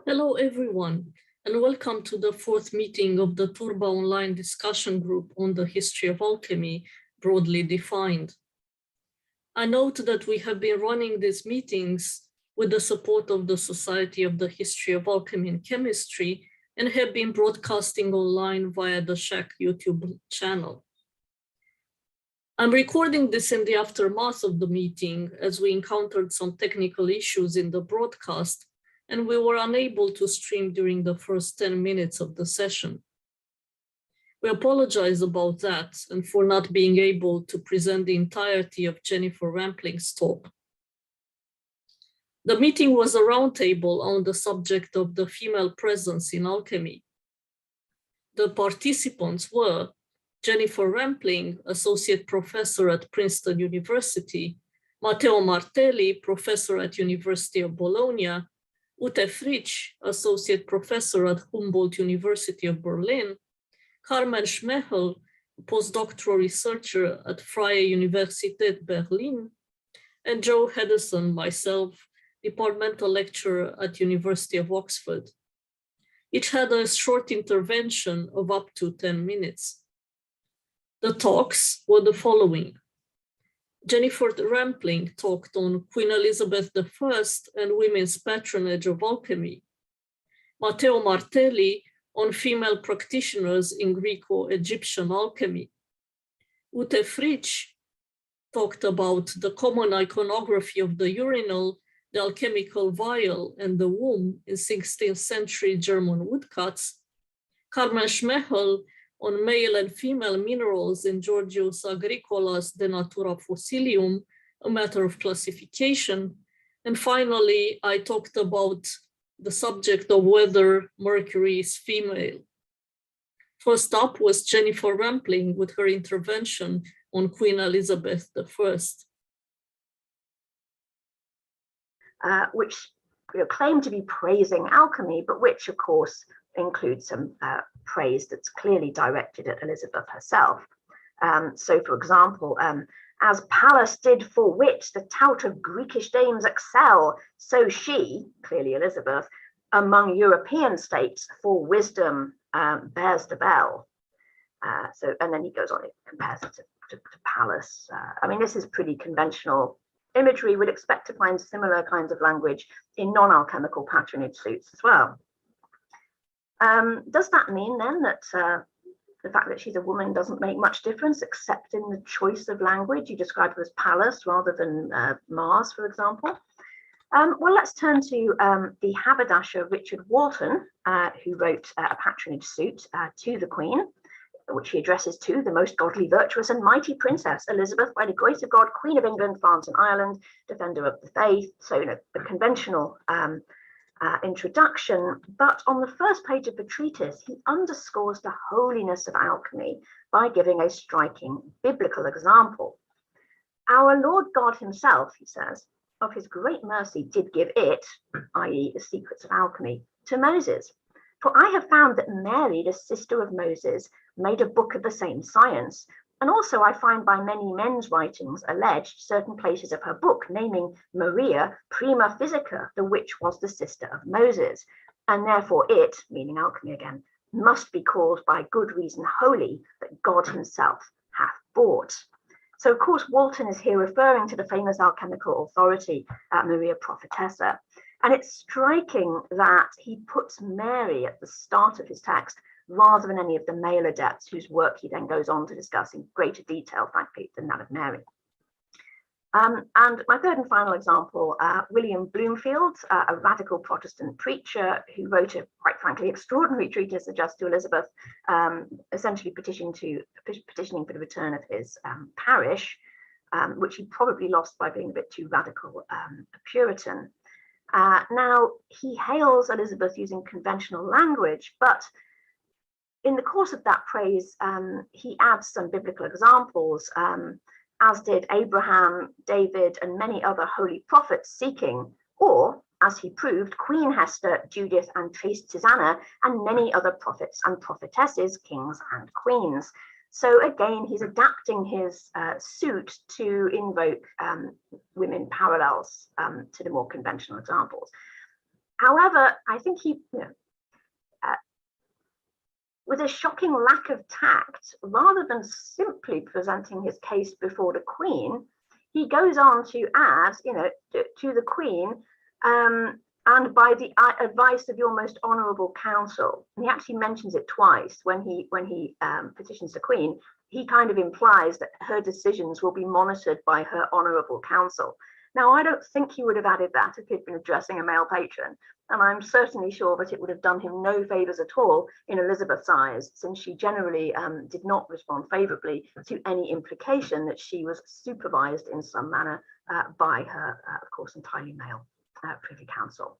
Hello, everyone, and welcome to the fourth meeting of the Turba online discussion group on the history of alchemy, broadly defined. I note that we have been running these meetings with the support of the Society of the History of Alchemy and Chemistry and have been broadcasting online via the Shack YouTube channel. I'm recording this in the aftermath of the meeting as we encountered some technical issues in the broadcast and we were unable to stream during the first 10 minutes of the session. We apologize about that and for not being able to present the entirety of Jennifer Rampling's talk. The meeting was a roundtable on the subject of the female presence in alchemy. The participants were Jennifer Rampling, Associate Professor at Princeton University, Matteo Martelli, Professor at University of Bologna, Ute Frietsch, Associate Professor at Humboldt University of Berlin, Carmen Schmechel, postdoctoral researcher at Freie Universität Berlin, and Jo Hedesan, myself, departmental lecturer at University of Oxford. Each had a short intervention of up to 10 minutes. The talks were the following. Jennifer Rampling talked on Queen Elizabeth I and women's patronage of alchemy. Matteo Martelli on female practitioners in Greco-Egyptian alchemy. Ute Frietsch talked about the common iconography of the urinal, the alchemical vial, and the womb in 16th century German woodcuts. Carmen Schmechel on male and female minerals in Georgius Agricola's De Natura Fossilium, a matter of classification. And finally, I talked about the subject of whether Mercury is female. First up was Jennifer Rampling with her intervention on Queen Elizabeth I. Which claim to be praising alchemy, but which, of course, includes some praise that's clearly directed at Elizabeth herself. So, for example, as Pallas did for wit, the tout of Greekish dames excel, so she, clearly Elizabeth, among European states for wisdom bears the bell. And then he goes on, he compares it to Pallas. I mean, this is pretty conventional imagery. We'd expect to find similar kinds of language in non-alchemical patronage suits as well. Does that mean then that the fact that she's a woman doesn't make much difference except in the choice of language? You described her as Pallas rather than Mars, for example. Well, let's turn to the haberdasher Richard Walton, who wrote a patronage suit to the Queen, which he addresses to the most godly, virtuous and mighty princess, Elizabeth, by the grace of God, Queen of England, France and Ireland, defender of the faith. So, the conventional introduction. But on the first page of the treatise, he underscores the holiness of alchemy by giving a striking biblical example. Our Lord God himself, he says, of his great mercy did give it, i.e. the secrets of alchemy, to Moses. For I have found that Mary, the sister of Moses, made a book of the same science. And also I find by many men's writings alleged certain places of her book, naming Maria prima physica, the which was the sister of Moses. And therefore it, meaning alchemy again, must be called by good reason holy, that God himself hath bought. So of course, Walton is here referring to the famous alchemical authority, Maria Prophetessa. And it's striking that he puts Mary at the start of his text rather than any of the male adepts whose work he then goes on to discuss in greater detail, frankly, than that of Mary. And my third and final example, William Bloomfield, a radical Protestant preacher who wrote a, quite frankly, extraordinary treatise addressed to Elizabeth, essentially petitioning for the return of his parish, which he probably lost by being a bit too radical a Puritan. Now, he hails Elizabeth using conventional language, but in the course of that praise, he adds some biblical examples, as did Abraham, David, and many other holy prophets seeking, or, as he proved, Queen Hester, Judith, and chaste Susanna, and many other prophets and prophetesses, kings and queens. So again, he's adapting his suit to invoke women parallels to the more conventional examples. However, I think he, with a shocking lack of tact, rather than simply presenting his case before the Queen, he goes on to add, to the Queen, and by the advice of your most honourable counsel. And he actually mentions it twice when he petitions the Queen. He kind of implies that her decisions will be monitored by her honourable counsel. Now, I don't think he would have added that if he'd been addressing a male patron, and I'm certainly sure that it would have done him no favours at all in Elizabeth's eyes, since she generally did not respond favourably to any implication that she was supervised in some manner by her, of course, entirely male Privy Council.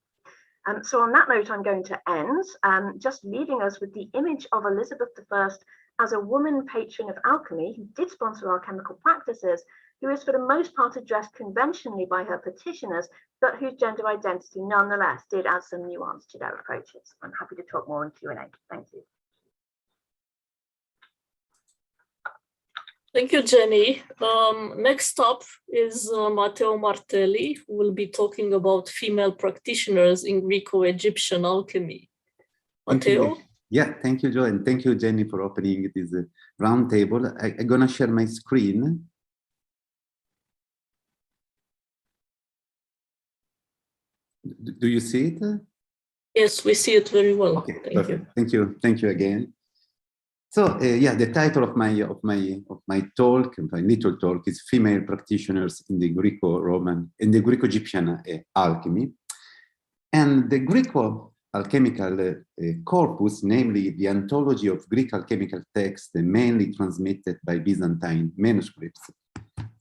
So on that note, I'm going to end, just leaving us with the image of Elizabeth I as a woman patron of alchemy who did sponsor alchemical practices, who is for the most part addressed conventionally by her petitioners, but whose gender identity nonetheless did add some nuance to their approaches. I'm happy to talk more in Q&A. Thank you. Thank you, Jenny. Next up is Matteo Martelli, who will be talking about female practitioners in Greco-Egyptian alchemy. Matteo? Yeah, thank you, Jo, and thank you, Jenny, for opening this roundtable. I'm going to share my screen. Do you see it? Yes, we see it very well. Okay, perfect. Thank you again. So yeah, the title of my talk, my little talk, is "Female Practitioners in the Greco-Egyptian Alchemy," and the Greco-alchemical corpus, namely the anthology of Greek alchemical texts mainly transmitted by Byzantine manuscripts,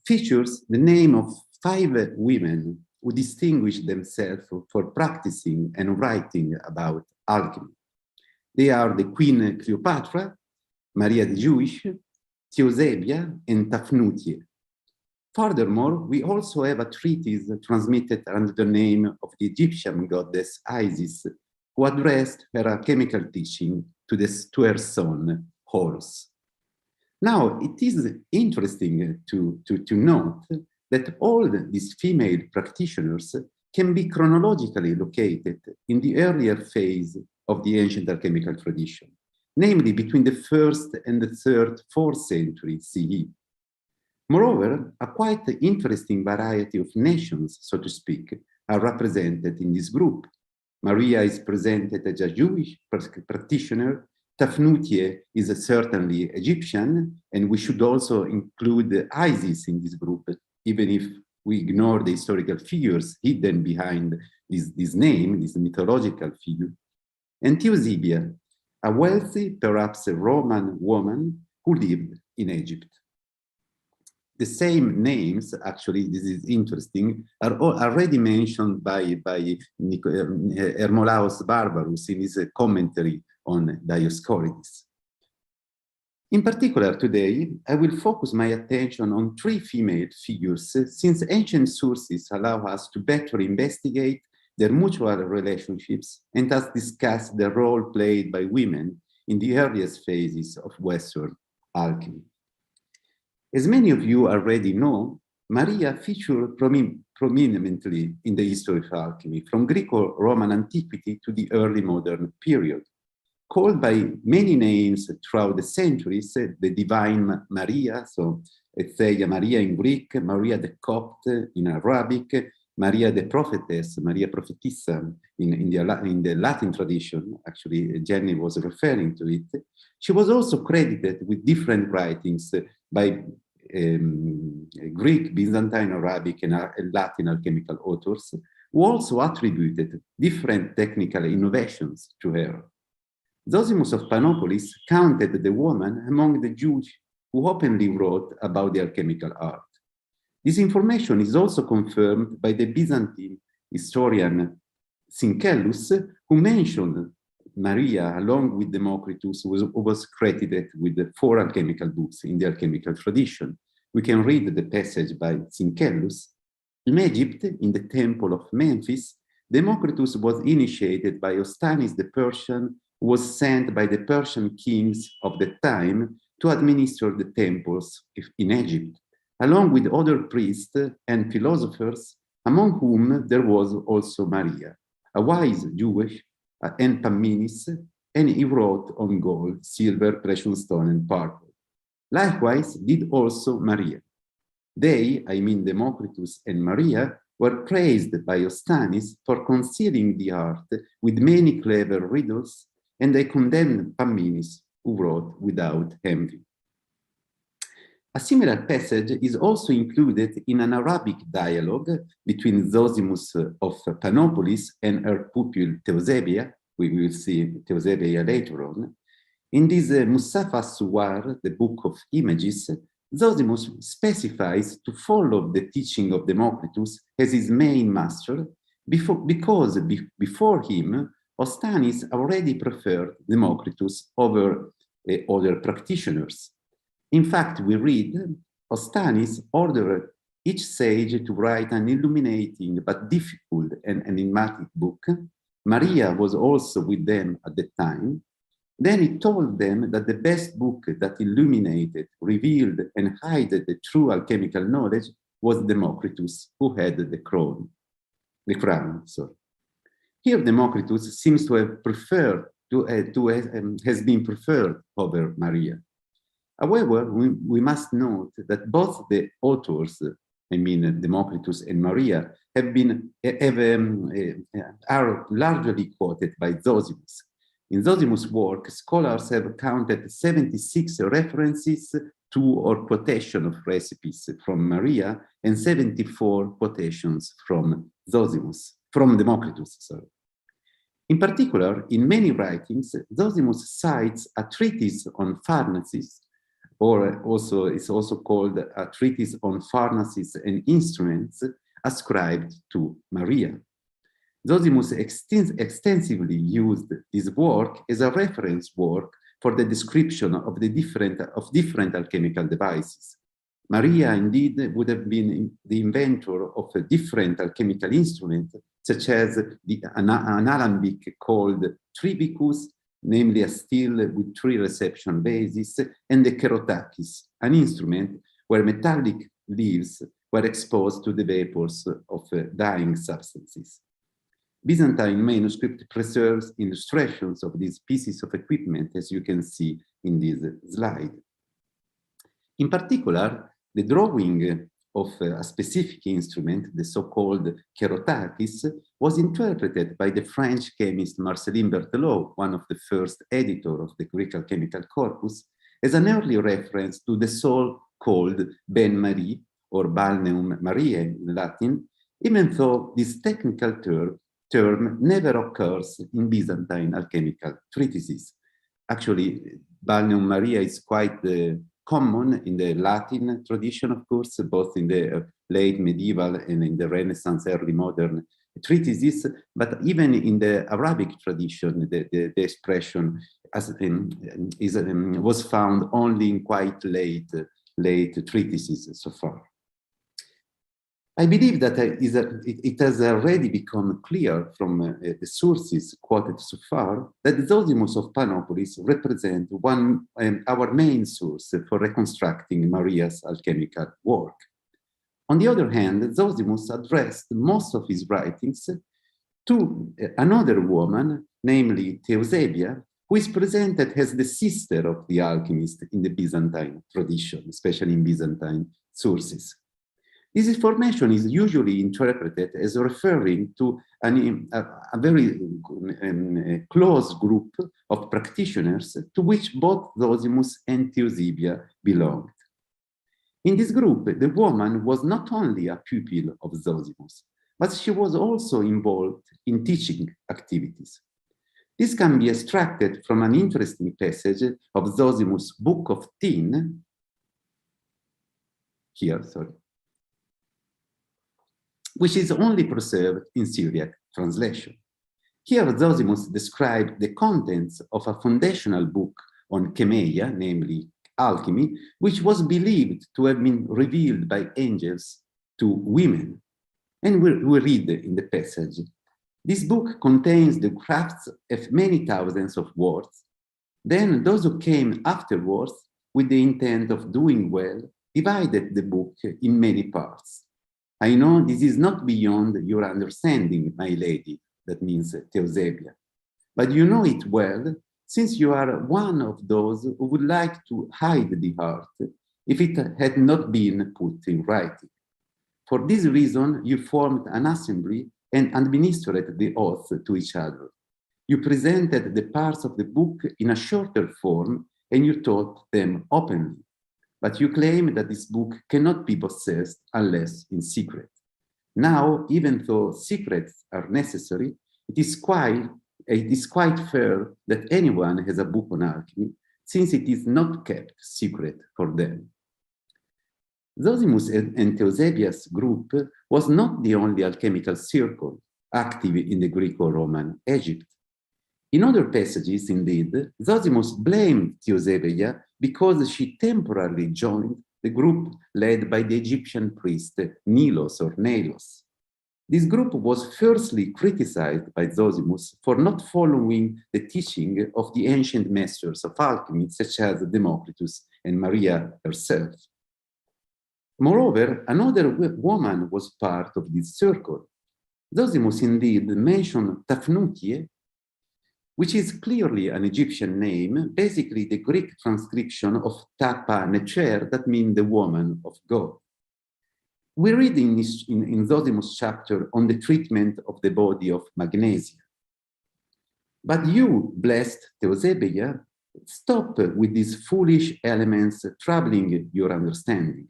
features the name of 5 women who distinguished themselves for practicing and writing about alchemy. They are the Queen Cleopatra, Maria the Jewish, Theosebia, and Tafnutie. Furthermore, we also have a treatise transmitted under the name of the Egyptian goddess Isis, who addressed her alchemical teaching to her son, Horus. Now, it is interesting to note that all these female practitioners can be chronologically located in the earlier phase of the ancient alchemical tradition, namely between the 1st and the 3rd, 4th century CE. Moreover, a quite interesting variety of nations, so to speak, are represented in this group. Maria is presented as a Jewish practitioner. Tafnutie is certainly Egyptian, and we should also include Isis in this group, even if we ignore the historical figures hidden behind this name, this mythological figure. And Theosebia, a wealthy, perhaps a Roman woman who lived in Egypt. The same names, actually, this is interesting, are already mentioned by Hermolaus Barbarus in his commentary on Dioscorides. In particular, today, I will focus my attention on 3 female figures, since ancient sources allow us to better investigate their mutual relationships and thus discuss the role played by women in the earliest phases of Western alchemy. As many of you already know, Maria featured prominently in the history of alchemy, from Greco-Roman antiquity to the early modern period. Called by many names throughout the centuries, the Divine Maria, so Theia Maria in Greek, Maria the Copt in Arabic, Maria the Prophetess, Maria Prophetissa in the Latin tradition, actually Jenny was referring to it. She was also credited with different writings by Greek, Byzantine, Arabic, and Latin alchemical authors, who also attributed different technical innovations to her. Zosimus of Panopolis counted the woman among the Jews who openly wrote about the alchemical art. This information is also confirmed by the Byzantine historian Syncellus, who mentioned Maria along with Democritus, who was credited with the 4 alchemical books in the alchemical tradition. We can read the passage by Syncellus. In Egypt, in the temple of Memphis, Democritus was initiated by Ostanis the Persian, who was sent by the Persian kings of the time to administer the temples in Egypt, along with other priests and philosophers, among whom there was also Maria. a wise Jewish, and Parmenis, and he wrote on gold, silver, precious stone, and purple. Likewise did also Maria. They, I mean Democritus and Maria, were praised by Ostanis for concealing the art with many clever riddles, and they condemned Parmenis, who wrote without envy. A similar passage is also included in an Arabic dialogue between Zosimus of Panopolis and her pupil Theosebia. We will see Theosebia later on. In this Musafa Suwar, the book of images, Zosimus specifies to follow the teaching of Democritus as his main master because before him, Ostanis already preferred Democritus over other practitioners. In fact, we read, Ostanis ordered each sage to write an illuminating but difficult and enigmatic book. Maria was also with them at the time. Then he told them that the best book that illuminated, revealed, and hid the true alchemical knowledge was Democritus, who had the crown. Here, Democritus seems to have has been preferred over Maria. However, we must note that both the authors, I mean Democritus and Maria, are largely quoted by Zosimus. In Zosimus' work, scholars have counted 76 references to or quotation of recipes from Maria and 74 quotations from Democritus. Sorry. In particular, in many writings, Zosimus cites a treatise on pharmacies, or also it's also called a treatise on pharmacies and instruments ascribed to Maria. Zosimus extensively used this work as a reference work for the description of different alchemical devices. Maria indeed would have been the inventor of a different alchemical instrument, such as an alembic called tribicus, namely a steel with 3 reception bases, and the kerotakis, an instrument where metallic leaves were exposed to the vapors of dyeing substances. Byzantine manuscript preserves illustrations of these pieces of equipment, as you can see in this slide. In particular, the drawing of a specific instrument, the so-called kerotakis, was interpreted by the French chemist Marcelin Berthelot, one of the first editors of the Greek alchemical corpus, as an early reference to the so-called Ben Marie, or Balneum Mariae in Latin, even though this technical term never occurs in Byzantine alchemical treatises. Actually, Balneum Mariae is quite common in the Latin tradition, of course, both in the late medieval and in the Renaissance, early modern treatises, but even in the Arabic tradition, the expression was found only in quite late treatises so far. I believe that it has already become clear from the sources quoted so far that Zosimus of Panopolis represent our main source for reconstructing Maria's alchemical work. On the other hand, Zosimus addressed most of his writings to another woman, namely Theosebia, who is presented as the sister of the alchemist in the Byzantine tradition, especially in Byzantine sources. This information is usually interpreted as referring to a very close group of practitioners to which both Zosimus and Theosebia belonged. In this group, the woman was not only a pupil of Zosimus, but she was also involved in teaching activities. This can be extracted from an interesting passage of Zosimus' Book of Tin, which is only preserved in Syriac translation. Here, Zosimus described the contents of a foundational book on Chemeia, namely alchemy, which was believed to have been revealed by angels to women. And we read in the passage, this book contains the crafts of many thousands of words. Then those who came afterwards with the intent of doing well divided the book in many parts. I know this is not beyond your understanding, my lady, that means Theosebia. But you know it well, since you are one of those who would like to hide the heart if it had not been put in writing. For this reason, you formed an assembly and administered the oath to each other. You presented the parts of the book in a shorter form and you taught them openly. But you claim that this book cannot be possessed unless in secret. Now, even though secrets are necessary, it is quite fair that anyone has a book on alchemy, since it is not kept secret for them. Zosimus and Theosebia's group was not the only alchemical circle active in the Greco-Roman Egypt. In other passages, indeed, Zosimus blamed Theosebia because she temporarily joined the group led by the Egyptian priest Nilos or Nelos. This group was firstly criticized by Zosimus for not following the teaching of the ancient masters of alchemy, such as Democritus and Maria herself. Moreover, another woman was part of this circle. Zosimus indeed mentioned Tafnutie, which is clearly an Egyptian name, basically the Greek transcription of Tapa Necher, that means the woman of God. We read in Zosimus' chapter on the treatment of the body of magnesia. But you, blessed Theosebia, stop with these foolish elements troubling your understanding.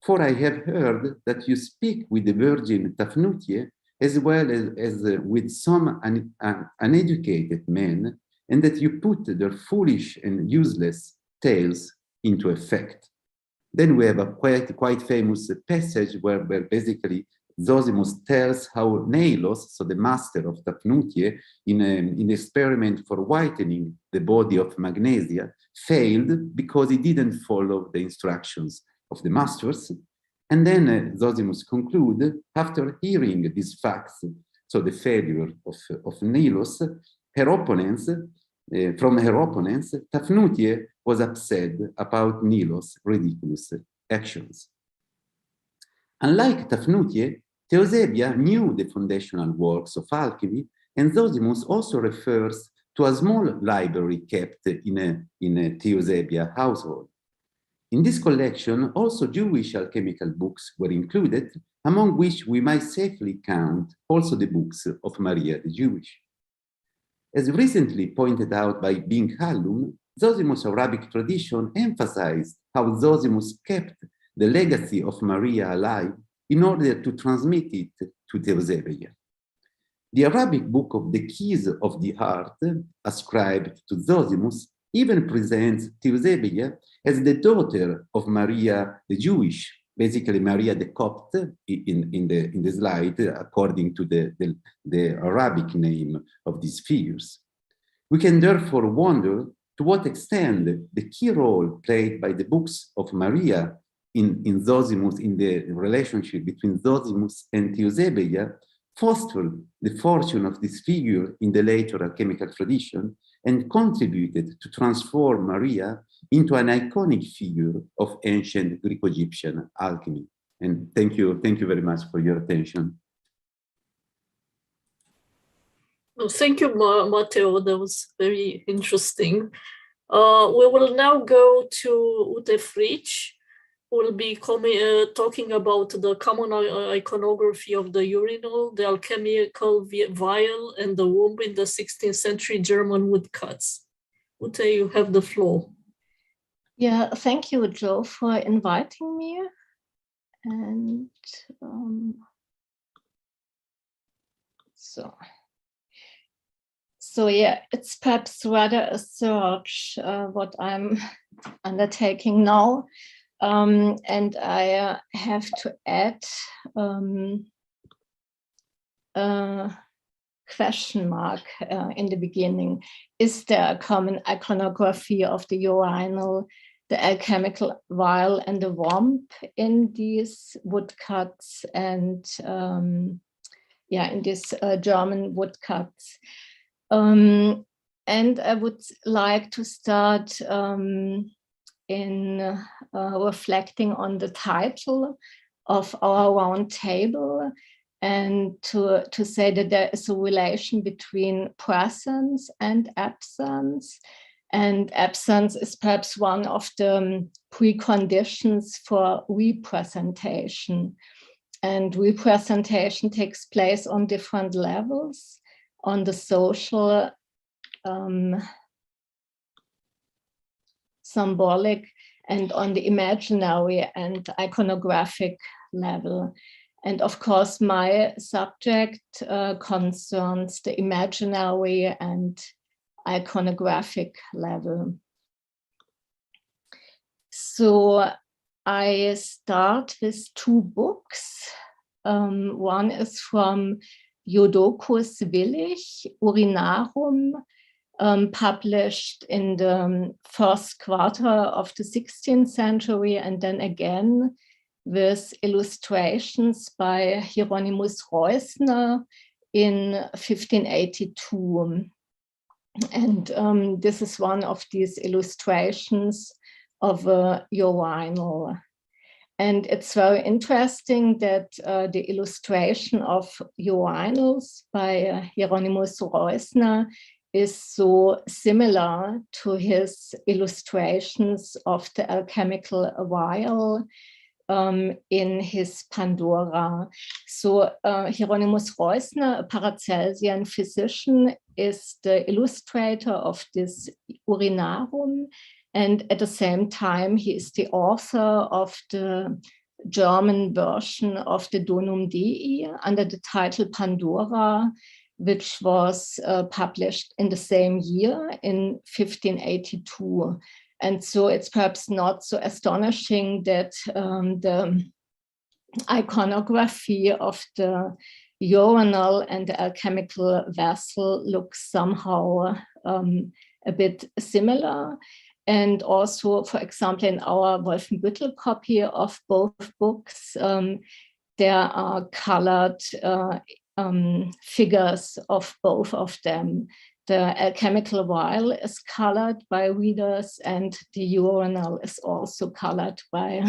For I have heard that you speak with the virgin Tafnutie as well as with some uneducated men, and that you put their foolish and useless tales into effect. Then we have a quite famous passage where basically Zosimus tells how Nelos, so the master of Tafnutie, in an experiment for whitening the body of magnesia, failed because he didn't follow the instructions of the masters. And then Zosimus concludes, after hearing these facts, so the failure of Nelos, from her opponents, Tafnutie was upset about Nelos' ridiculous actions. Unlike Tafnutie, Theosebia knew the foundational works of alchemy, and Zosimus also refers to a small library kept in a Theosebia household. In this collection, also Jewish alchemical books were included, among which we might safely count also the books of Maria the Jewish. As recently pointed out by Bing Hallum, Zosimus' Arabic tradition emphasized how Zosimus kept the legacy of Maria alive in order to transmit it to Theosebia. The Arabic book of the Keys of the Heart, ascribed to Zosimus, even presents Theosebia as the daughter of Maria the Jewish, basically Maria the Copt in the slide, according to the Arabic name of these figures. We can therefore wonder to what extent the key role played by the books of Maria in Zosimus, in the relationship between Zosimus and Theosebia, fostered the fortune of this figure in the later alchemical tradition and contributed to transform Maria into an iconic figure of ancient Greco-Egyptian alchemy. And thank you very much for your attention. Well, thank you, Matteo. That was very interesting. We will now go to Ute Frietsch, who will be talking about the common iconography of the urinal, the alchemical vial, and the womb in the 16th century German woodcuts. Ute, you have the floor. Yeah, thank you, Jo, for inviting me. And so yeah, it's perhaps rather a search what I'm undertaking now. And I have to add a question mark in the beginning. Is there a common iconography of the urinal, the alchemical vial, and the womb in these woodcuts and in these German woodcuts? And I would like to start in reflecting on the title of our round table, and to say that there is a relation between presence and absence. And absence is perhaps one of the preconditions for representation. And representation takes place on different levels, on the social, symbolic, and on the imaginary and iconographic level. And of course, my subject concerns the imaginary and iconographic level. So I start with two books. One is from Jodocus Willich, Urinarum, published in the first quarter of the 16th century, and then again with illustrations by Hieronymus Reusner in 1582. And this is one of these illustrations of a urinal. And it's very interesting that the illustration of urinals by Hieronymus Reusner is so similar to his illustrations of the alchemical vial in his Pandora. So Hieronymus Reusner, a Paracelsian physician, is the illustrator of this urinarum, and at the same time he is the author of the German version of the Donum Dei under the title Pandora, which was published in the same year in 1582. And so it's perhaps not so astonishing that the iconography of the urinal and the alchemical vessel looks somehow a bit similar. And also, for example, in our Wolfenbüttel copy of both books, there are colored figures of both of them. The alchemical vial is colored by readers, and the urinal is also colored by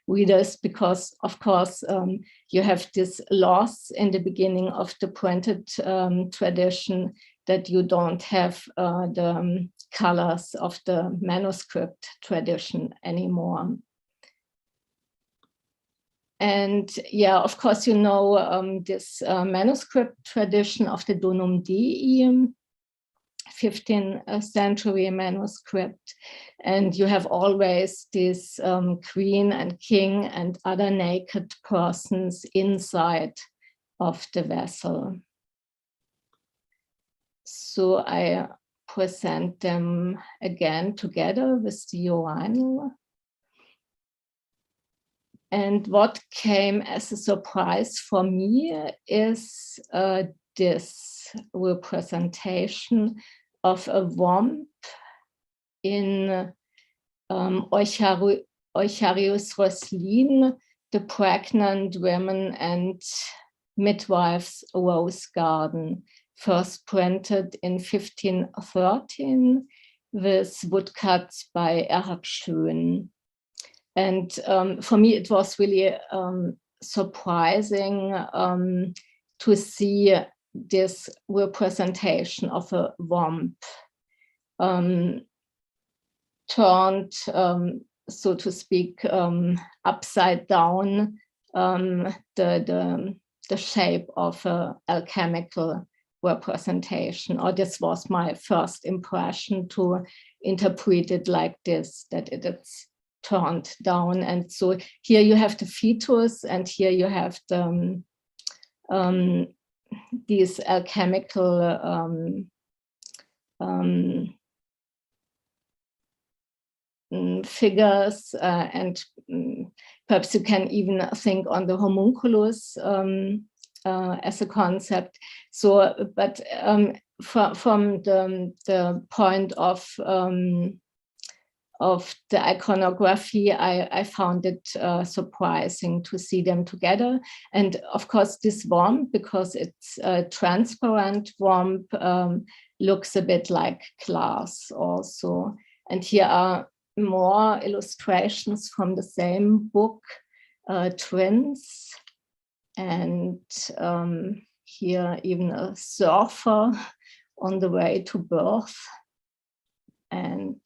readers because, of course, you have this loss in the beginning of the printed tradition that you don't have the colors of the manuscript tradition anymore. And yeah, of course, you know this manuscript tradition of the Donum Dei, 15th century manuscript, and you have always this queen and king and other naked persons inside of the vessel. So I present them again together with the urinal. And what came as a surprise for me is this representation of a womb in Eucharius Röslin, the Pregnant Women and Midwives Rose Garden, first printed in 1513 with woodcuts by Erhard Schön. And for me, it was really surprising to see this representation of a womb turned, so to speak, upside down, the shape of an alchemical representation. Or this was my first impression, to interpret it like this, that it's turned down. And so here you have the fetus, and here you have the these alchemical figures, and perhaps you can even think on the homunculus as a concept. So, but from the point of the iconography, I found it surprising to see them together. And of course, this womb, because it's a transparent womb, looks a bit like glass also. And here are more illustrations from the same book, Twins. and here even a surfer on the way to birth, and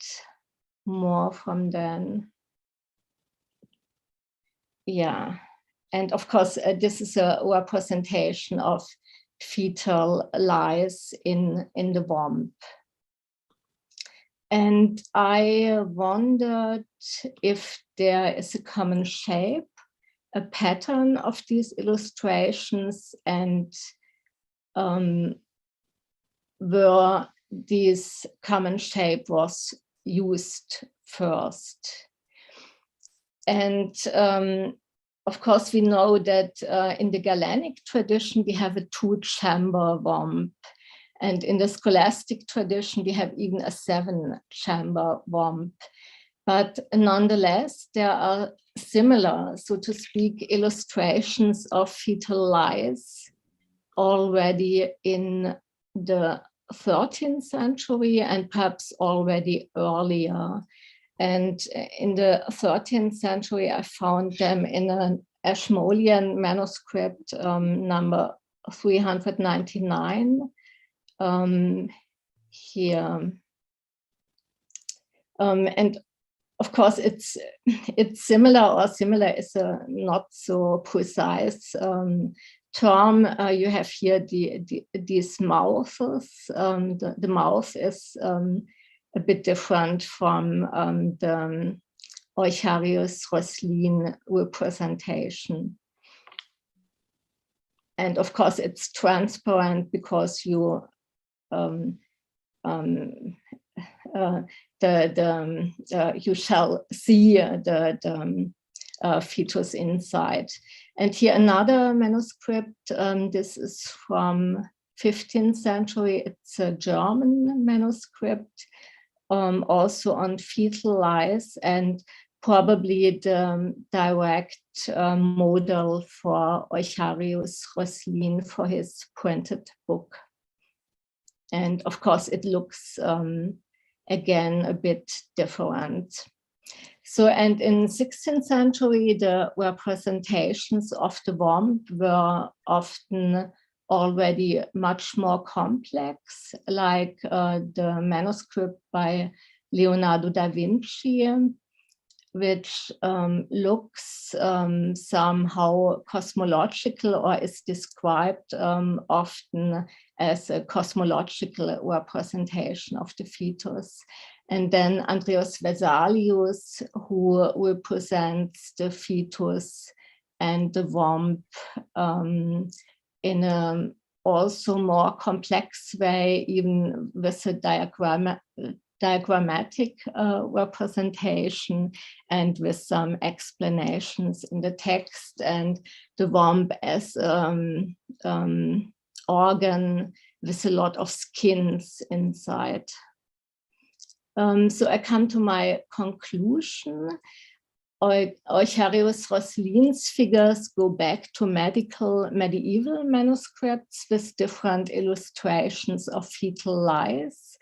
more from then. Yeah, and of course, this is a representation of fetal lies in the womb. And I wondered if there is a common shape, a pattern of these illustrations, and where this common shape was used first. And of course, we know that in the Galenic tradition, we have a 2-chamber womb. And in the scholastic tradition, we have even a 7-chamber womb. But nonetheless, there are similar, so to speak, illustrations of fetal lies already in the 13th century and perhaps already earlier. And in the 13th century, I found them in an Ashmolean manuscript number 399 here. And of course, it's similar, or similar is a not so precise term. You have here these mouths. The mouth is a bit different from the Eucharius Röslin representation. And of course, it's transparent because you you shall see the fetus inside. And here another manuscript. This is from 15th century. It's a German manuscript, also on fetal lies, and probably the direct model for Eucharius Röslin for his printed book. And of course, it looks again a bit different. So, and in 16th century, the representations of the womb were often already much more complex, like the manuscript by Leonardo da Vinci, which looks somehow cosmological, or is described often as a cosmological representation of the fetus. And then Andreas Vesalius, who represents the fetus and the womb in a also more complex way, even with a diagrammatic representation and with some explanations in the text, and the womb as organ with a lot of skins inside. So I come to my conclusion. Eucharius Röslin's figures go back to medieval manuscripts with different illustrations of fetal lies,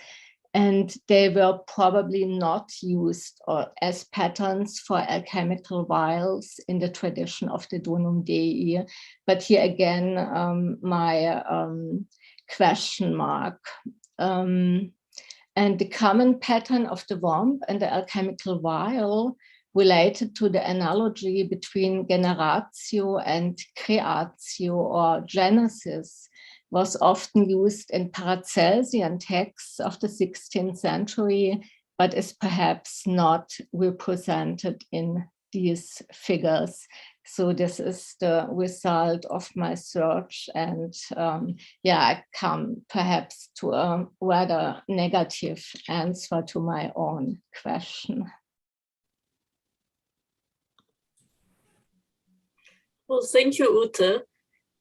and they were probably not used as patterns for alchemical vials in the tradition of the Donum Dei. But here again, my question mark. And the common pattern of the womb and the alchemical vial related to the analogy between generatio and creatio, or genesis, was often used in Paracelsian texts of the 16th century, but is perhaps not represented in these figures. So this is the result of my search, and yeah, I come perhaps to a rather negative answer to my own question. Well, thank you, Ute.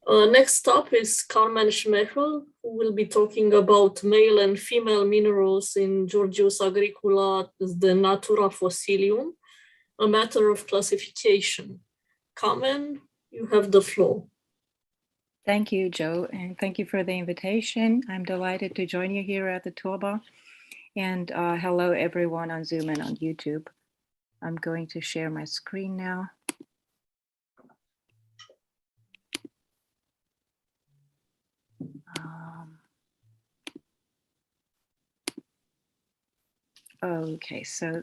Next up is Carmen Schmechel, who will be talking about male and female minerals in Georgius Agricola, the Natura Fossilium, a matter of classification. Carmen, you have the floor. Thank you, Jo, and thank you for the invitation. I'm delighted to join you here at the Turba. And hello, everyone on Zoom and on YouTube. I'm going to share my screen now. Okay, so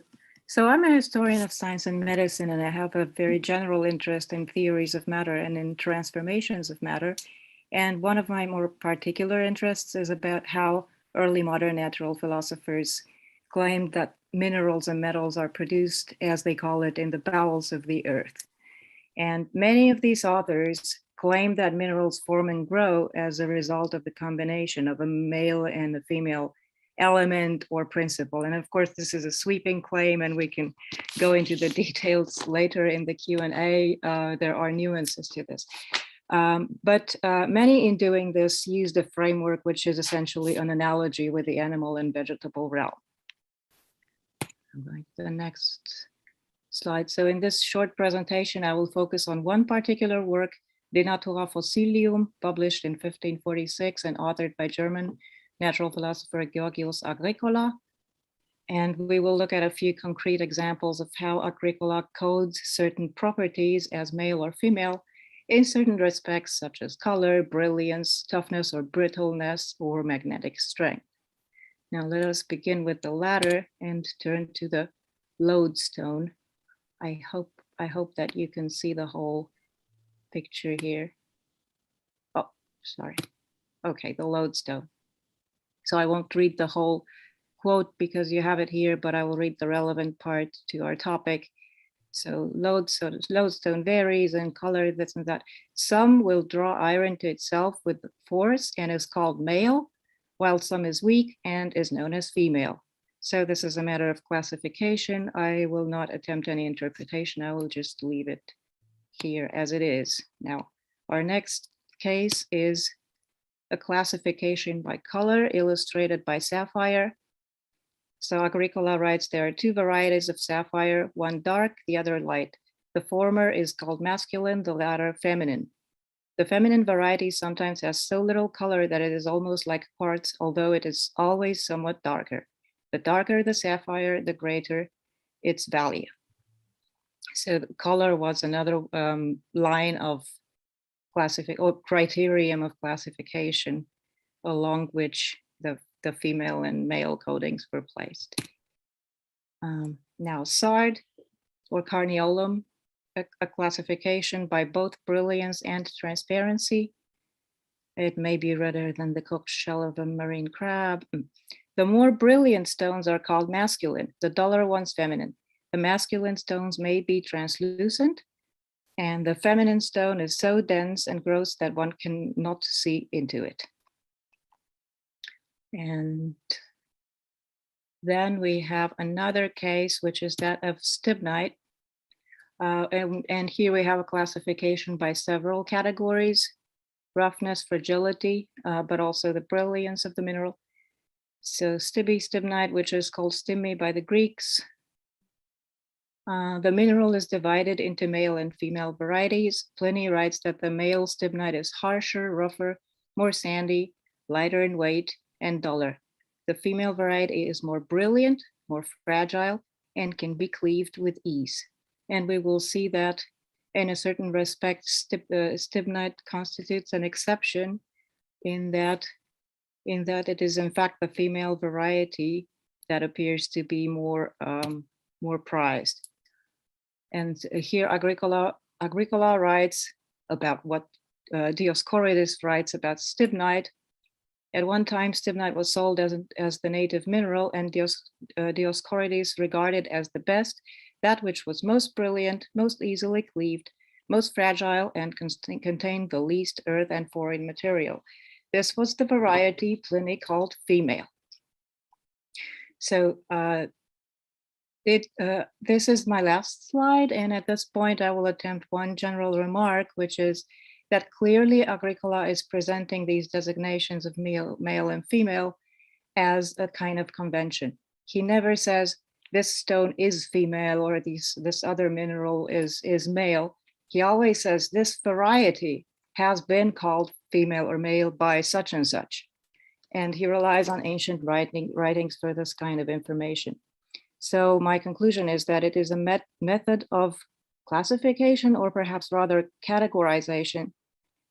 I'm a historian of science and medicine, and I have a very general interest in theories of matter and in transformations of matter. And one of my more particular interests is about how early modern natural philosophers claimed that minerals and metals are produced, as they call it, in the bowels of the earth. And many of these authors claim that minerals form and grow as a result of the combination of a male and a female element or principle. And of course, this is a sweeping claim, and we can go into the details later in the Q&A. There are nuances to this. But many in doing this use the framework, which is essentially an analogy with the animal and vegetable realm. I'm going to the next slide. So in this short presentation, I will focus on one particular work, De Natura Fossilium, published in 1546 and authored by German natural philosopher Georgius Agricola. And we will look at a few concrete examples of how Agricola codes certain properties as male or female in certain respects, such as color, brilliance, toughness or brittleness, or magnetic strength. Now let us begin with the latter and turn to the lodestone. I hope that you can see the whole picture here. Oh, sorry. Okay, the lodestone. So I won't read the whole quote because you have it here, but I will read the relevant part to our topic. So lodestone varies in color, this and that. Some will draw iron to itself with force and is called male, while some is weak and is known as female. So this is a matter of classification. I will not attempt any interpretation. I will just leave it here as it is. Now, our next case is a classification by color illustrated by sapphire. So Agricola writes there are two varieties of sapphire, one dark, the other light. The former is called masculine, the latter feminine. The feminine variety sometimes has so little color that it is almost like quartz, although it is always somewhat darker. The darker the sapphire, the greater its value. So the color was another line of criterion of classification along which the female and male codings were placed. Now sard or carniolum, a classification by both brilliance and transparency. It may be redder than the cooked shell of a marine crab. The more brilliant stones are called masculine, the duller ones feminine. The masculine stones may be translucent, and the feminine stone is so dense and gross that one cannot see into it. And then we have another case, which is that of stibnite. And here we have a classification by several categories: roughness, fragility, but also the brilliance of the mineral. So stibnite, which is called stimi by the Greeks. The mineral is divided into male and female varieties. Pliny writes that the male stibnite is harsher, rougher, more sandy, lighter in weight, and duller. The female variety is more brilliant, more fragile, and can be cleaved with ease. And we will see that in a certain respect, stibnite constitutes an exception in that it is in fact the female variety that appears to be more prized. And here Agricola writes about what Dioscorides writes about stibnite. At one time, stibnite was sold as the native mineral, and Dioscorides regarded as the best that which was most brilliant, most easily cleaved, most fragile, and contained the least earth and foreign material. This was the variety Pliny called female. So this is my last slide, and at this point I will attempt one general remark, which is that clearly Agricola is presenting these designations of male and female as a kind of convention. He never says this stone is female or this other mineral is male. He always says this variety has been called female or male by such and such. And he relies on ancient writings for this kind of information. So my conclusion is that it is a method of classification, or perhaps rather categorization,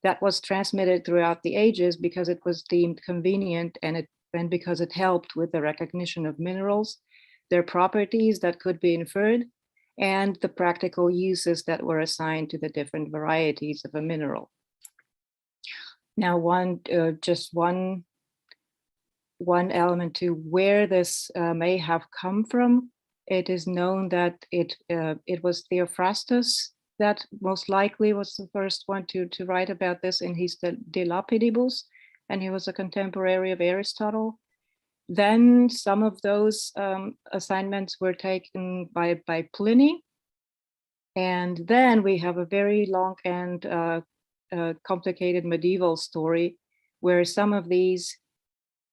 that was transmitted throughout the ages because it was deemed convenient and because it helped with the recognition of minerals, their properties that could be inferred, and the practical uses that were assigned to the different varieties of a mineral. Now, just one element to where this may have come from. It is known that it was Theophrastus that most likely was the first one to write about this in his De Lapidibus, and he was a contemporary of Aristotle. Then some of those assignments were taken by Pliny. And then we have a very long and complicated medieval story where some of these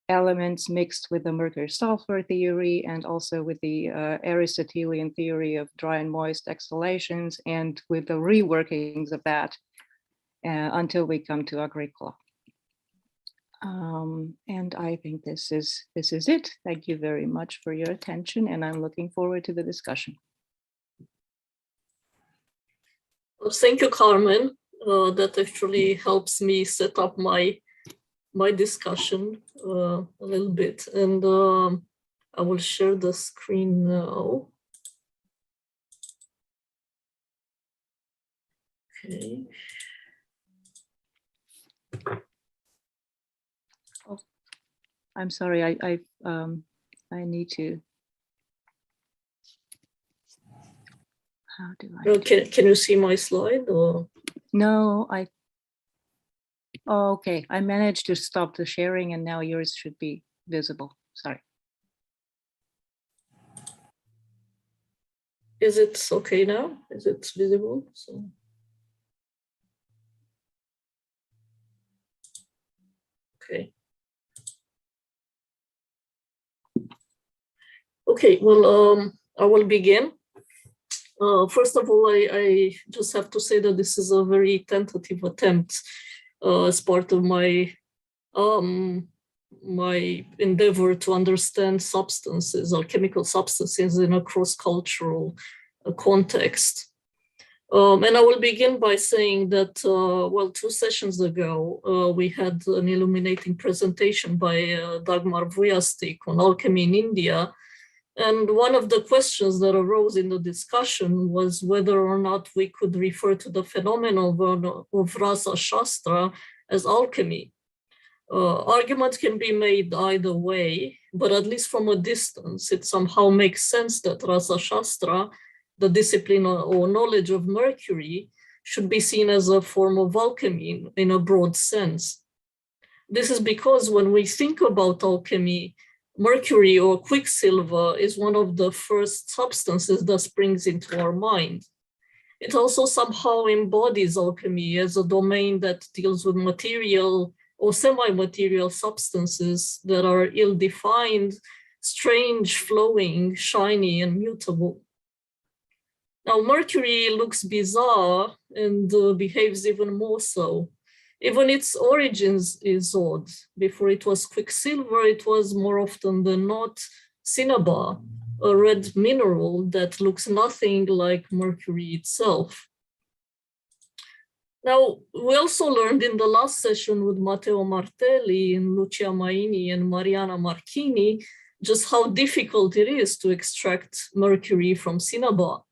elements mixed with the mercury-sulfur theory and also with the Aristotelian theory of dry and moist exhalations and with the reworkings of that until we come to Agricola. And I think this is it. Thank you very much for your attention, and I'm looking forward to the discussion. Well, thank you, Carmen. That actually helps me set up my discussion a little bit, and I will share the screen now. Okay. Oh, I'm sorry. I need to. How do I? Can you see my slide? Or? No, Oh, okay. I managed to stop the sharing, and now yours should be visible. Sorry. Is it okay now? Is it visible? So. Okay. Okay, well, I will begin. First of all, I just have to say that this is a very tentative attempt as part of my my endeavor to understand substances or chemical substances in a cross-cultural context. And I will begin by saying that, well, 2 sessions ago, we had an illuminating presentation by Dagmar Vujastik on alchemy in India. And one of the questions that arose in the discussion was whether or not we could refer to the phenomenon of Rasa Shastra as alchemy. Argument can be made either way, but at least from a distance, it somehow makes sense that Rasa Shastra, the discipline or knowledge of mercury, should be seen as a form of alchemy in a broad sense. This is because when we think about alchemy, mercury or quicksilver is one of the first substances that springs into our mind. It also somehow embodies alchemy as a domain that deals with material or semi-material substances that are ill-defined, strange, flowing, shiny, and mutable. Now, mercury looks bizarre and behaves even more so. Even its origins is odd. Before it was quicksilver, it was more often than not cinnabar, a red mineral that looks nothing like mercury itself. Now, we also learned in the last session with Matteo Martelli and Lucia Maini and Mariana Marchini just how difficult it is to extract mercury from cinnabar.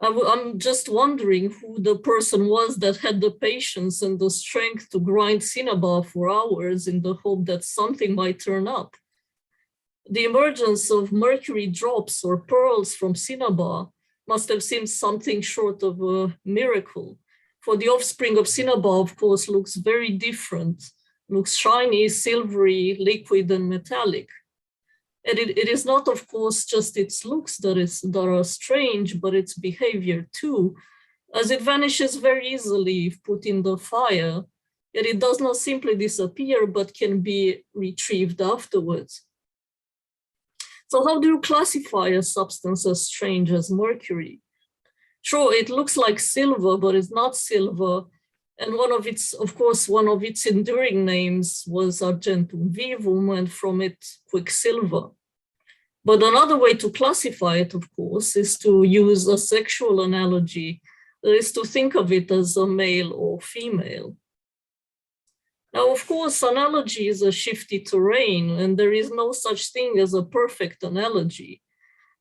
I'm just wondering who the person was that had the patience and the strength to grind cinnabar for hours in the hope that something might turn up. The emergence of mercury drops or pearls from cinnabar must have seemed something short of a miracle. For the offspring of cinnabar, of course, looks very different, looks shiny, silvery, liquid, and metallic. And it is not, of course, just its looks that are strange, but its behavior too, as it vanishes very easily if put in the fire, yet it does not simply disappear, but can be retrieved afterwards. So how do you classify a substance as strange as mercury? Sure, it looks like silver, but it's not silver. And one of its enduring names was argentum vivum, and from it, quicksilver. But another way to classify it, of course, is to use a sexual analogy that is to think of it as a male or female. Now, of course, analogy is a shifty terrain, and there is no such thing as a perfect analogy.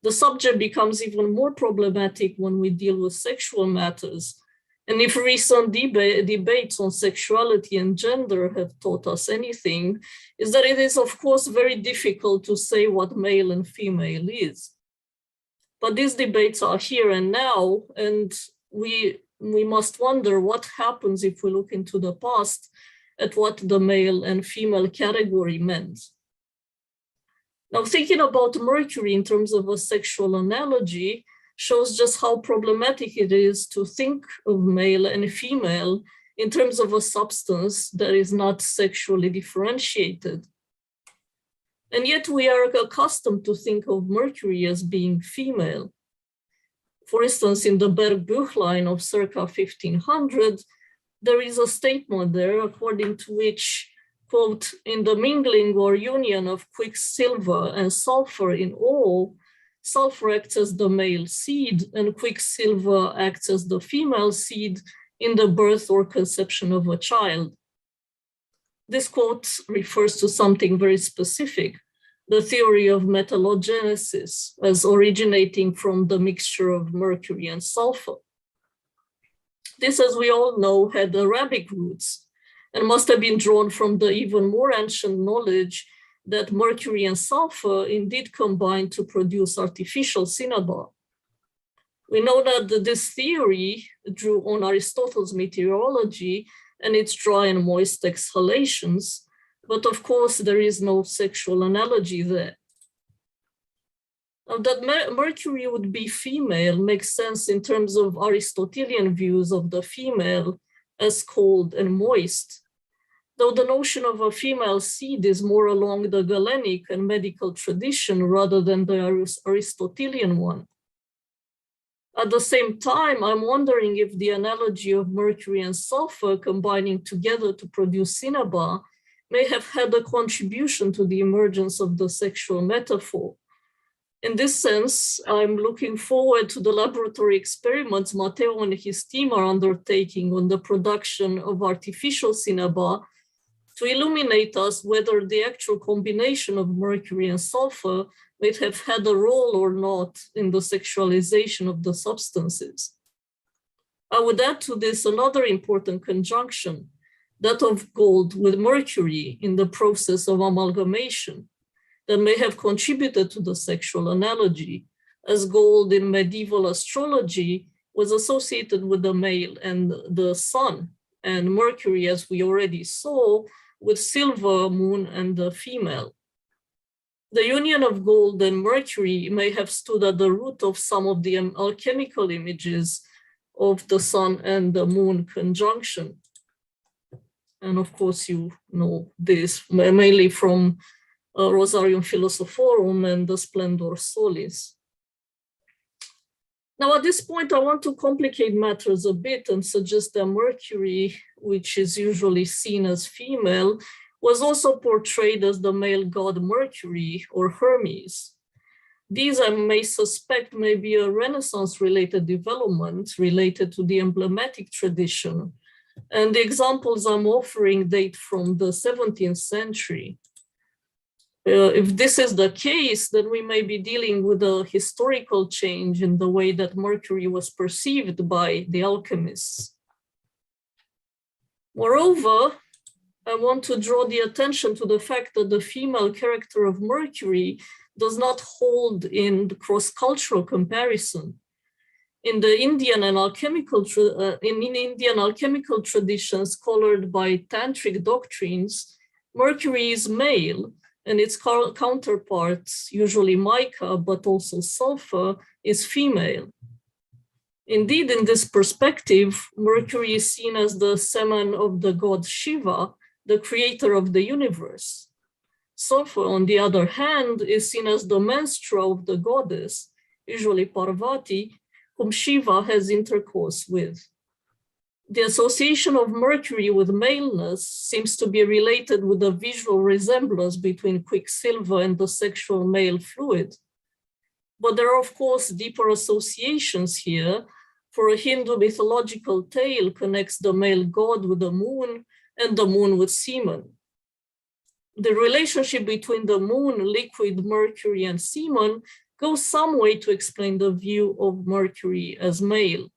The subject becomes even more problematic when we deal with sexual matters. And if recent debates on sexuality and gender have taught us anything, is that it is, of course, very difficult to say what male and female is. But these debates are here and now, and we must wonder what happens if we look into the past at what the male and female category meant. Now, thinking about Mercury in terms of a sexual analogy shows just how problematic it is to think of male and female in terms of a substance that is not sexually differentiated. And yet we are accustomed to think of Mercury as being female. For instance, in the Bergbüchlein of circa 1500, there is a statement there according to which, quote, in the mingling or union of quicksilver and sulfur in ore, sulfur acts as the male seed and quicksilver acts as the female seed in the birth or conception of a child. This quote refers to something very specific, the theory of metallogenesis, as originating from the mixture of mercury and sulfur. This, as we all know, had Arabic roots and must have been drawn from the even more ancient knowledge that mercury and sulfur indeed combine to produce artificial cinnabar. We know that this theory drew on Aristotle's meteorology and its dry and moist exhalations, but of course there is no sexual analogy there. Now, that Mercury would be female makes sense in terms of Aristotelian views of the female as cold and moist, though the notion of a female seed is more along the Galenic and medical tradition rather than the Aristotelian one. At the same time, I'm wondering if the analogy of mercury and sulfur combining together to produce cinnabar may have had a contribution to the emergence of the sexual metaphor. In this sense, I'm looking forward to the laboratory experiments Matteo and his team are undertaking on the production of artificial cinnabar to illuminate us whether the actual combination of mercury and sulfur might have had a role or not in the sexualization of the substances. I would add to this another important conjunction, that of gold with mercury in the process of amalgamation, that may have contributed to the sexual analogy, as gold in medieval astrology was associated with the male and the sun, and mercury, as we already saw, with silver, moon, and the female. The union of gold and mercury may have stood at the root of some of the alchemical images of the sun and the moon conjunction. And of course, you know this mainly from Rosarium Philosophorum and the Splendor Solis. Now, at this point, I want to complicate matters a bit and suggest that Mercury, which is usually seen as female, was also portrayed as the male god Mercury or Hermes. These, I may suspect, may be a Renaissance-related development related to the emblematic tradition. And the examples I'm offering date from the 17th century. If this is the case, then we may be dealing with a historical change in the way that Mercury was perceived by the alchemists. Moreover, I want to draw the attention to the fact that the female character of Mercury does not hold in the cross-cultural comparison. In the Indian and alchemical traditions colored by tantric doctrines, Mercury is male, and its counterparts, usually mica, but also sulfur, is female. Indeed, in this perspective, Mercury is seen as the semen of the god Shiva, the creator of the universe. Sulfur, on the other hand, is seen as the menstrua of the goddess, usually Parvati, whom Shiva has intercourse with. The association of Mercury with maleness seems to be related with a visual resemblance between quicksilver and the sexual male fluid. But there are, of course, deeper associations here, for a Hindu mythological tale connects the male god with the moon and the moon with semen. The relationship between the moon, liquid, Mercury, and semen goes some way to explain the view of Mercury as male.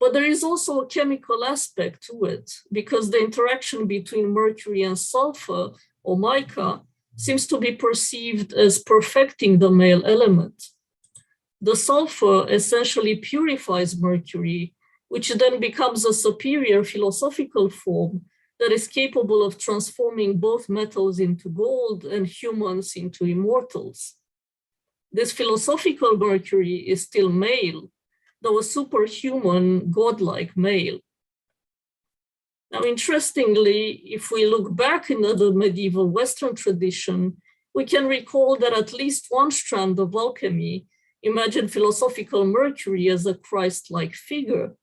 But there is also a chemical aspect to it, because the interaction between mercury and sulfur, or mica, seems to be perceived as perfecting the male element. The sulfur essentially purifies mercury, which then becomes a superior philosophical form that is capable of transforming both metals into gold and humans into immortals. This philosophical Mercury is still male, though a superhuman, godlike male. Now, interestingly, if we look back into the medieval Western tradition, we can recall that at least one strand of alchemy imagined philosophical Mercury as a Christ-like figure,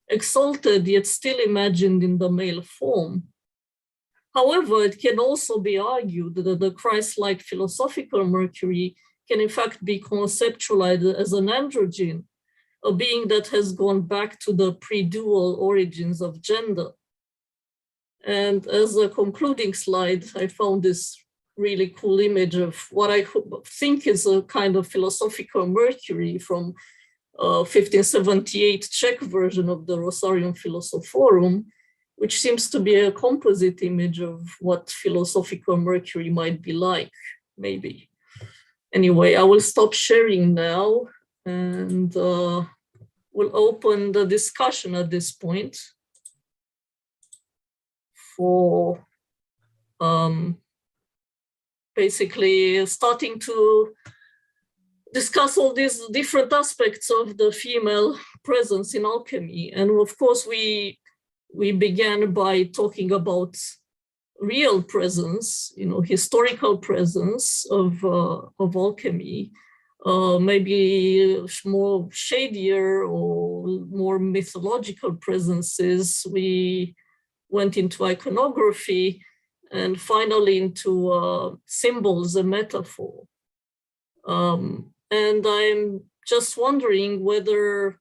exalted yet still imagined in the male form. However, it can also be argued that the Christ-like philosophical Mercury can in fact be conceptualized as an androgyne, a being that has gone back to the pre-dual origins of gender. And as a concluding slide, I found this really cool image of what I think is a kind of philosophical Mercury from 1578 Czech version of the Rosarium Philosophorum, which seems to be a composite image of what philosophical Mercury might be like, maybe. Anyway, I will stop sharing now and we'll open the discussion at this point for basically starting to discuss all these different aspects of the female presence in alchemy. And of course, we began by talking about real presence, historical presence of alchemy, maybe more shadier or more mythological presences. We went into iconography and finally into symbols and metaphor. And I'm just wondering whether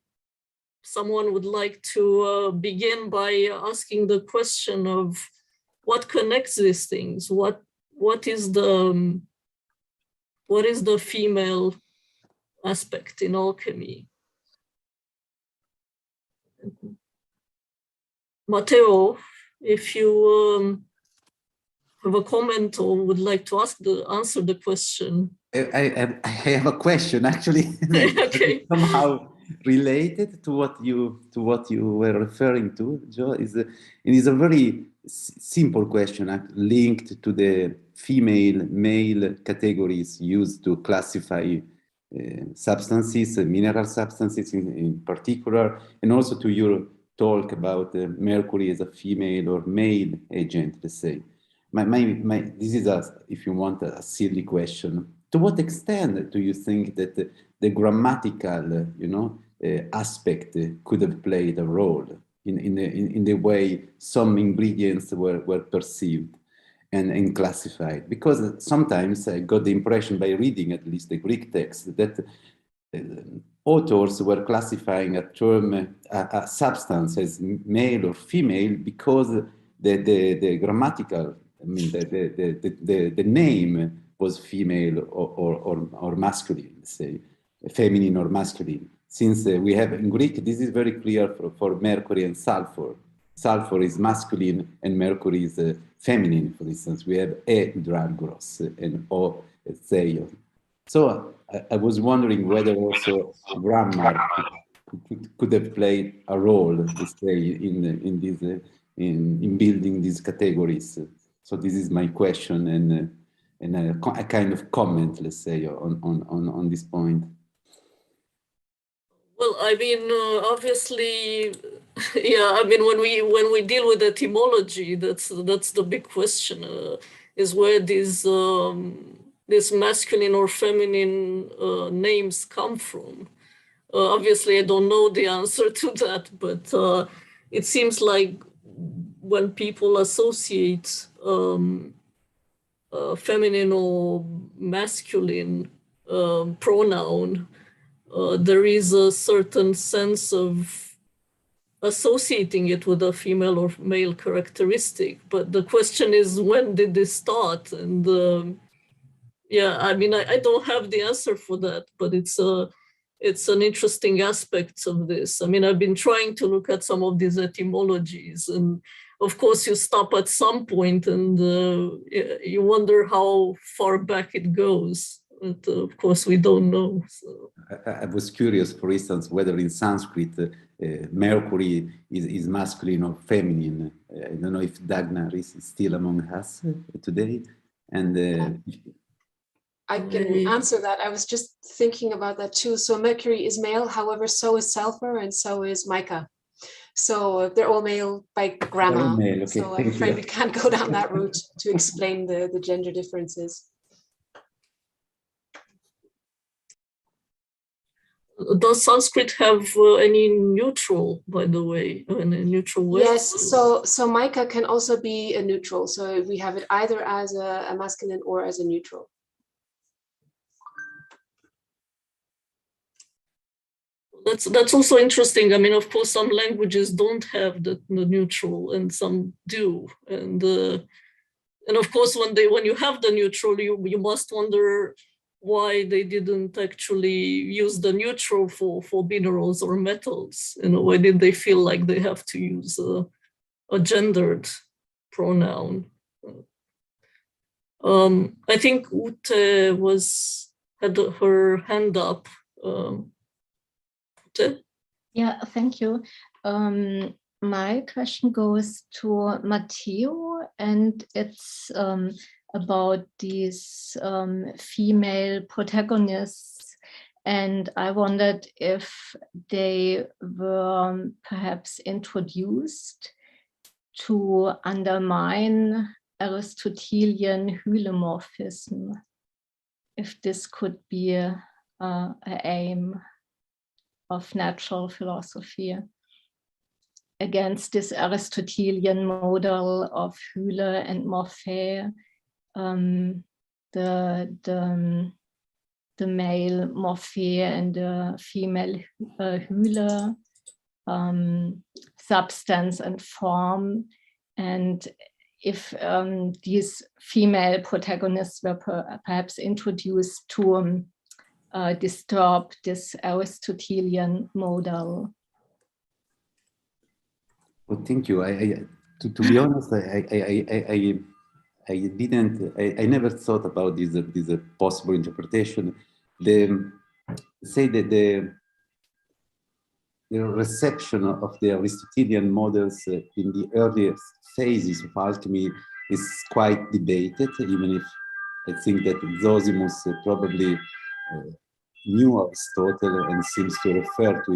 someone would like to begin by asking the question of what connects these things? What is the female aspect in alchemy? Matteo, if you have a comment or would like to answer the question. I have a question actually. Okay. Somehow related to what you were referring to, Jo. It is a very simple question linked to the female-male categories used to classify substances, mineral substances in particular, and also to your talk about mercury as a female or male agent, let's say. This is if you want, a silly question. To what extent do you think that the grammatical, aspect could have played a role in the way some ingredients were perceived and classified? Because sometimes I got the impression by reading at least the Greek text that authors were classifying a term, a substance as male or female because the grammatical, the name was female or masculine, say, feminine or masculine. Since we have in Greek, this is very clear for mercury and sulfur. Sulfur is masculine and mercury is feminine, for instance. We have E dragros and O theon. So I was wondering whether also grammar could have played a role, let's say, in building these categories. So this is my question and a kind of comment, let's say, on this point. Well, I mean, obviously, yeah. I mean, when we deal with etymology, that's the big question: is where these masculine or feminine names come from. Obviously, I don't know the answer to that, but it seems like when people associate feminine or masculine pronoun, there is a certain sense of associating it with a female or male characteristic. But the question is, when did this start? And yeah, I mean, I don't have the answer for that, but it's an interesting aspect of this. I mean, I've been trying to look at some of these etymologies, and of course you stop at some point and you wonder how far back it goes. But of course we don't know. So. I was curious, for instance, whether in Sanskrit Mercury is masculine or feminine. I don't know if Dagnar is still among us today. And I can answer that. I was just thinking about that too. So Mercury is male, however, so is sulfur and so is mica. So they're all male by grammar. Male, okay. So I'm afraid we can't go down that route to explain the gender differences. Does Sanskrit have any neutral, by the way, any neutral way? Yes, so mica can also be a neutral. So we have it either as a masculine or as a neutral. That's also interesting. I mean, of course, some languages don't have the neutral, and some do. And of course, when you have the neutral, you must wonder why they didn't actually use the neutral for minerals or metals. You know, why did they feel like they have to use a gendered pronoun? I think Ute had her hand up. Yeah, thank you. My question goes to Matteo, and it's about these female protagonists. And I wondered if they were perhaps introduced to undermine Aristotelian hylomorphism, if this could be an aim of natural philosophy against this Aristotelian model of Hyle and Morphe, the male Morphe and the female Hyle, substance and form, and if these female protagonists were perhaps introduced to disturb this Aristotelian model. Well, thank you. To be honest, I never thought about this possible interpretation. The reception of the Aristotelian models in the earliest phases of alchemy is quite debated, even if I think that Zosimus probably knew Aristotle and seems to refer to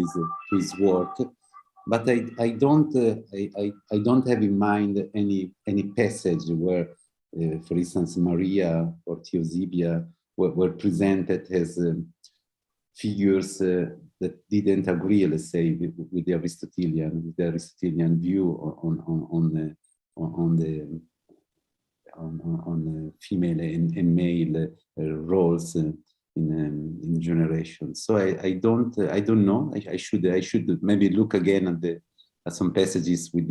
his work, but I don't have in mind any passage where, for instance, Maria or Theosebia were presented as figures that didn't agree, let's say, with the Aristotelian view on the female and male roles in generations. So I don't know. I should maybe look again at some passages with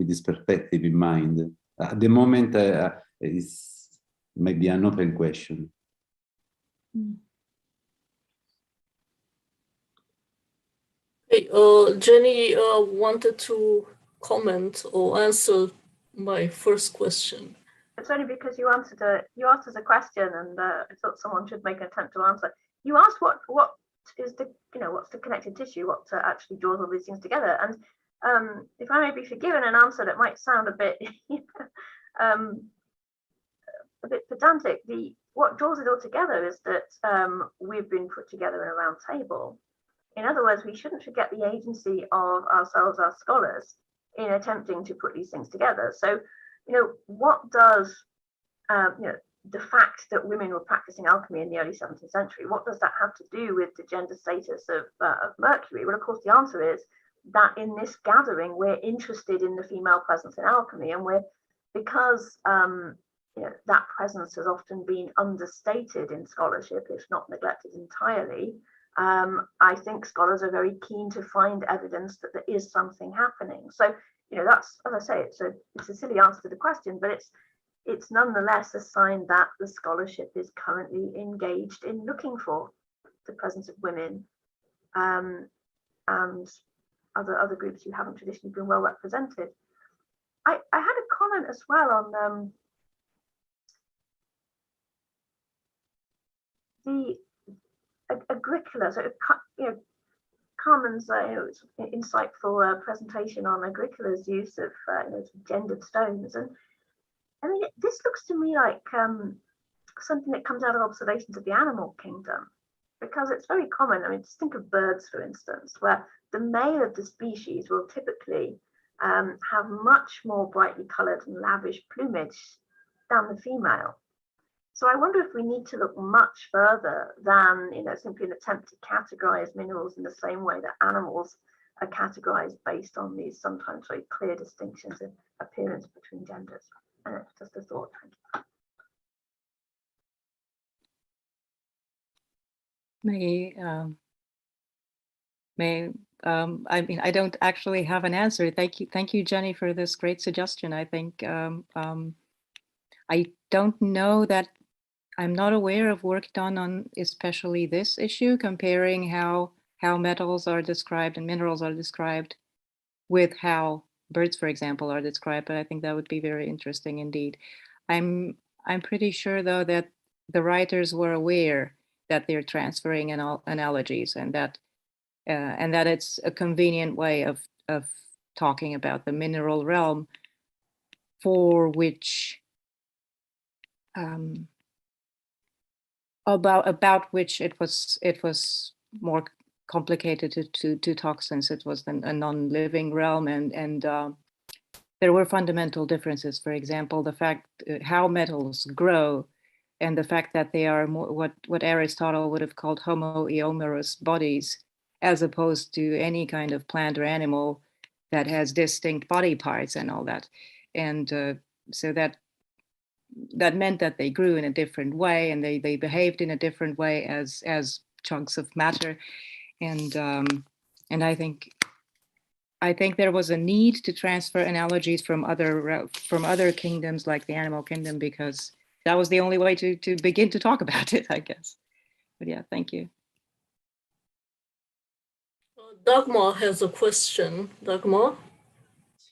this perspective in mind. At the moment, it's maybe an open question. Hey, Jenny wanted to comment or answer my first question. It's only because you asked us a question, and I thought someone should make an attempt to answer. You asked what is the what's the connective tissue, what actually draws all these things together. And if I may be forgiven an answer that might sound a bit pedantic, what draws it all together is that we've been put together in a round table. In other words, we shouldn't forget the agency of ourselves, our scholars, in attempting to put these things together. So, what does, the fact that women were practicing alchemy in the early 17th century, what does that have to do with the gender status of Mercury? Well, of course, the answer is that in this gathering, we're interested in the female presence in alchemy, and because that presence has often been understated in scholarship, if not neglected entirely. I think scholars are very keen to find evidence that there is something happening. So, you know, that's, as I say, it's a silly answer to the question, but it's nonetheless a sign that the scholarship is currently engaged in looking for the presence of women and other groups who haven't traditionally been well represented. I had a comment as well on the Agricola. So, you know, Carmen's insightful presentation on Agricola's use of gendered stones, and I mean, this looks to me like something that comes out of observations of the animal kingdom, because it's very common. I mean, just think of birds, for instance, where the male of the species will typically have much more brightly coloured and lavish plumage than the female. So I wonder if we need to look much further than, you know, simply an attempt to categorise minerals in the same way that animals are categorised based on these sometimes very clear distinctions in appearance between genders. And it's just a thought. Thank you. I mean, I don't actually have an answer. Thank you, Jenny, for this great suggestion. I think I don't know that, I'm not aware of work done on especially this issue, comparing how metals are described and minerals are described with how birds, for example, are described. But I think that would be very interesting indeed. I'm pretty sure, though, that the writers were aware that they're transferring analogies, and that it's a convenient way of talking about the mineral realm, for which about which it was more complicated to talk, since it was a non-living realm, and there were fundamental differences. For example, the fact how metals grow, and the fact that they are more what Aristotle would have called homoeomerous bodies, as opposed to any kind of plant or animal that has distinct body parts and all that. And so that meant that they grew in a different way, and they behaved in a different way as chunks of matter. And I think there was a need to transfer analogies from other kingdoms, like the animal kingdom, because that was the only way to begin to talk about it, I guess. But yeah, thank you. Dagmar has a question. Dagmar?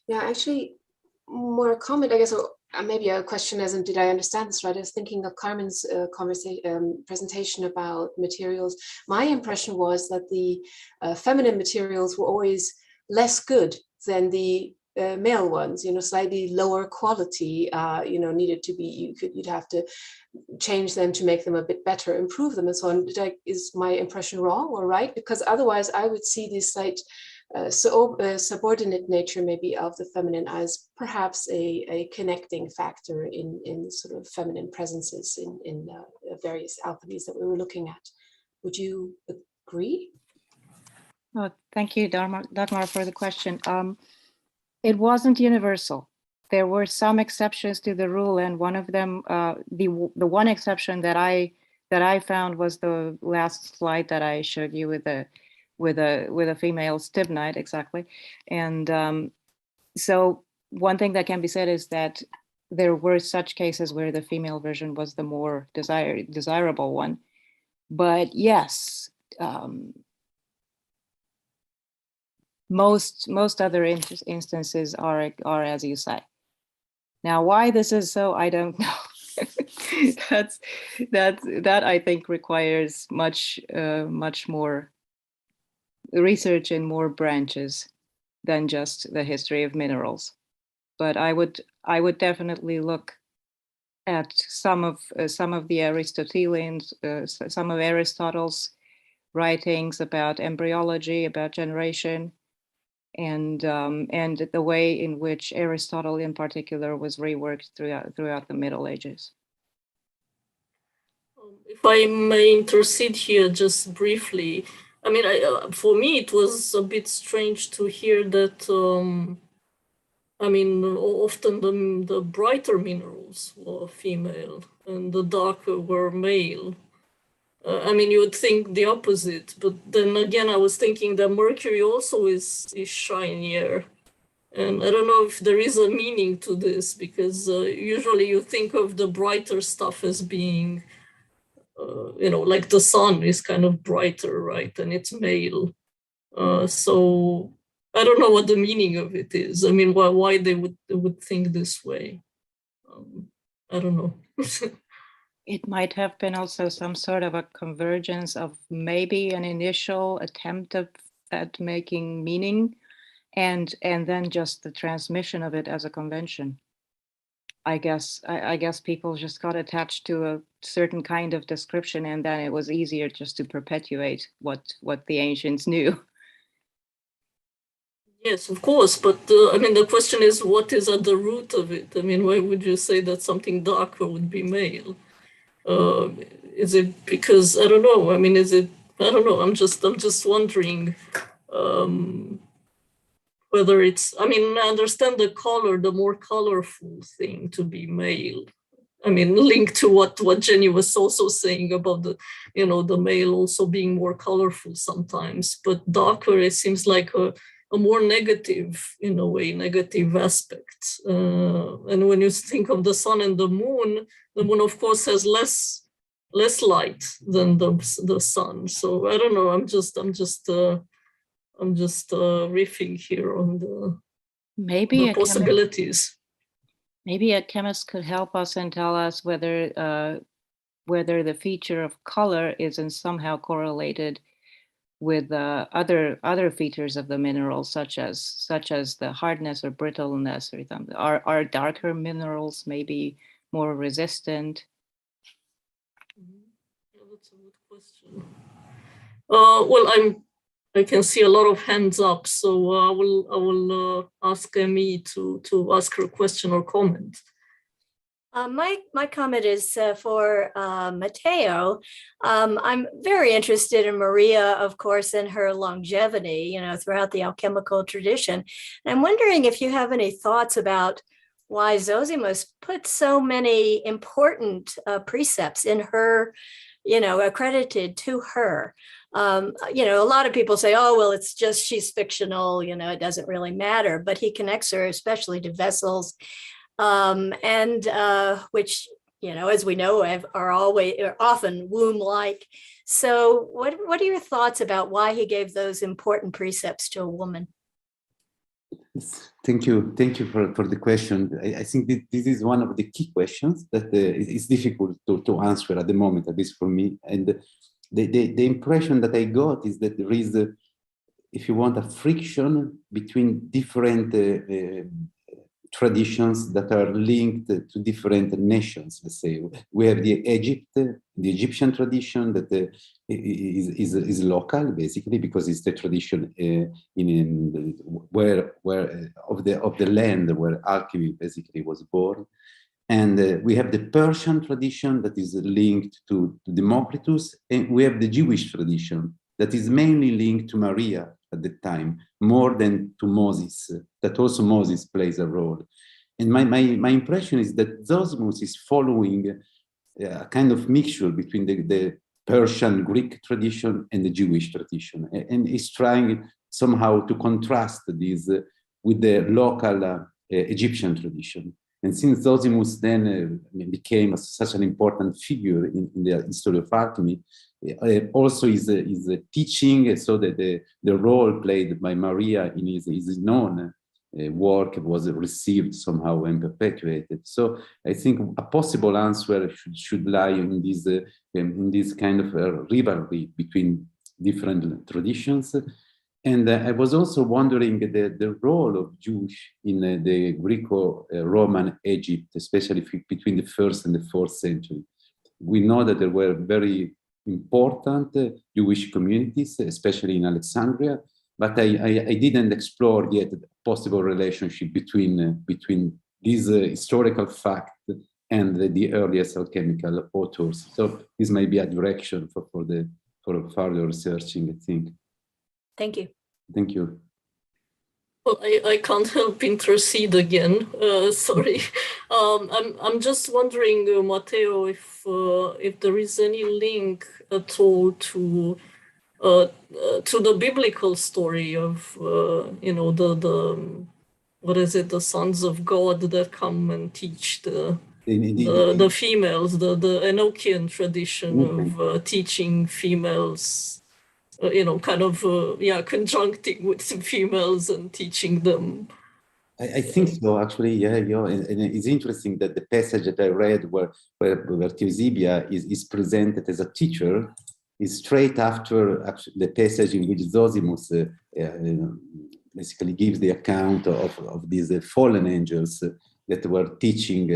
Yeah, actually, more a comment, I guess, or maybe a question as in, did I understand this right? I was thinking of Carmen's presentation about materials. My impression was that the feminine materials were always less good than the male ones, you know, slightly lower quality, you know, needed to be, you'd have to change them to make them a bit better, improve them and so on. Is my impression wrong or right? Because otherwise I would see this slight subordinate nature maybe of the feminine as perhaps a connecting factor in sort of feminine presences in various alchemies that we were looking at. Would you agree? Oh, thank you, Dagmar, for the question. It wasn't universal. There were some exceptions to the rule, and one of them, the one exception that I found was the last slide that I showed you with a female stibnite, exactly. And so one thing that can be said is that there were such cases where the female version was the more desirable one. But yes, most other instances are as you say. Now, why this is so, I don't know. that I think requires much more research in more branches than just the history of minerals. But I would definitely look at some of the Aristotelians, some of Aristotle's writings about embryology, about generation, and the way in which Aristotle in particular was reworked throughout the Middle Ages. If I may intercede here just briefly, I mean, for me, it was a bit strange to hear that, I mean, often the brighter minerals were female and the darker were male. I mean, you would think the opposite, but then again, I was thinking that Mercury also is shinier. And I don't know if there is a meaning to this, because usually you think of the brighter stuff as being, like the sun is kind of brighter, right? And it's male. So I don't know what the meaning of it is. I mean, why they would think this way. I don't know. It might have been also some sort of a convergence of maybe an initial attempt at making meaning, and then just the transmission of it as a convention. I guess people just got attached to a certain kind of description, and then it was easier just to perpetuate what the ancients knew. Yes, of course, but I mean, the question is, what is at the root of it? I mean, why would you say that something darker would be male? Is it because, I don't know, I mean, is it, I don't know, I'm just wondering whether it's, I mean, I understand the color, the more colorful thing to be male. I mean, linked to what Jenny was also saying about the, the male also being more colorful sometimes, but darker, it seems like a more negative, in a way, negative aspect. And when you think of the sun and the moon, of course has less light than the sun. So I don't know. I'm just riffing here on the possibilities. Maybe a chemist could help us and tell us whether the feature of color isn't somehow correlated with other features of the mineral, such as the hardness or brittleness or something. Are darker minerals maybe more resistant? Yeah, that's a good question. Well, I can see a lot of hands up, so I will ask Amy to ask her question or comment. My comment is for Matteo. I'm very interested in Maria, of course, and her longevity, throughout the alchemical tradition. And I'm wondering if you have any thoughts about why Zosimus put so many important precepts in her, accredited to her. A lot of people say, oh, well, it's just she's fictional, it doesn't really matter. But he connects her, especially to vessels. Which, as we know, are often womb-like. So what are your thoughts about why he gave those important precepts to a woman? Thank you for the question. I think this is one of the key questions that is difficult to answer at the moment, at least for me. And the impression that I got is that there is, if you want, a friction between different traditions that are linked to different nations. Let's say we have the Egyptian tradition that is local, basically, because it's the tradition where of the land where alchemy basically was born. And we have the Persian tradition that is linked to Democritus, and we have the Jewish tradition that is mainly linked to Maria at the time, more than to Moses, that also Moses plays a role. And my impression is that Zosimus is following a kind of mixture between the Persian Greek tradition and the Jewish tradition, and is trying somehow to contrast this with the local Egyptian tradition. And since Zosimus then became such an important figure in the history of alchemy, also is teaching, so that the role played by Maria in his known work was received somehow and perpetuated. So I think a possible answer should lie in this kind of rivalry between different traditions. And I was also wondering the role of Jews in the Greco-Roman Egypt, especially between the 1st and the 4th century. We know that there were very important Jewish communities, especially in Alexandria, but I didn't explore yet the possible relationship between this historical fact and the earliest alchemical authors. So this may be a direction for further researching, I think. Thank you. Thank you. Well, I can't help intercede again. Sorry. I'm just wondering, Matteo, if there is any link at all to the biblical story of the what is it, the sons of God that come and teach the females, the Enochian tradition of teaching females. Kind of conjuncting with the females and teaching them. I think so, actually, yeah. And it's interesting that the passage that I read where Theosebia is presented as a teacher is straight after the passage in which Zosimus basically gives the account of these fallen angels that were teaching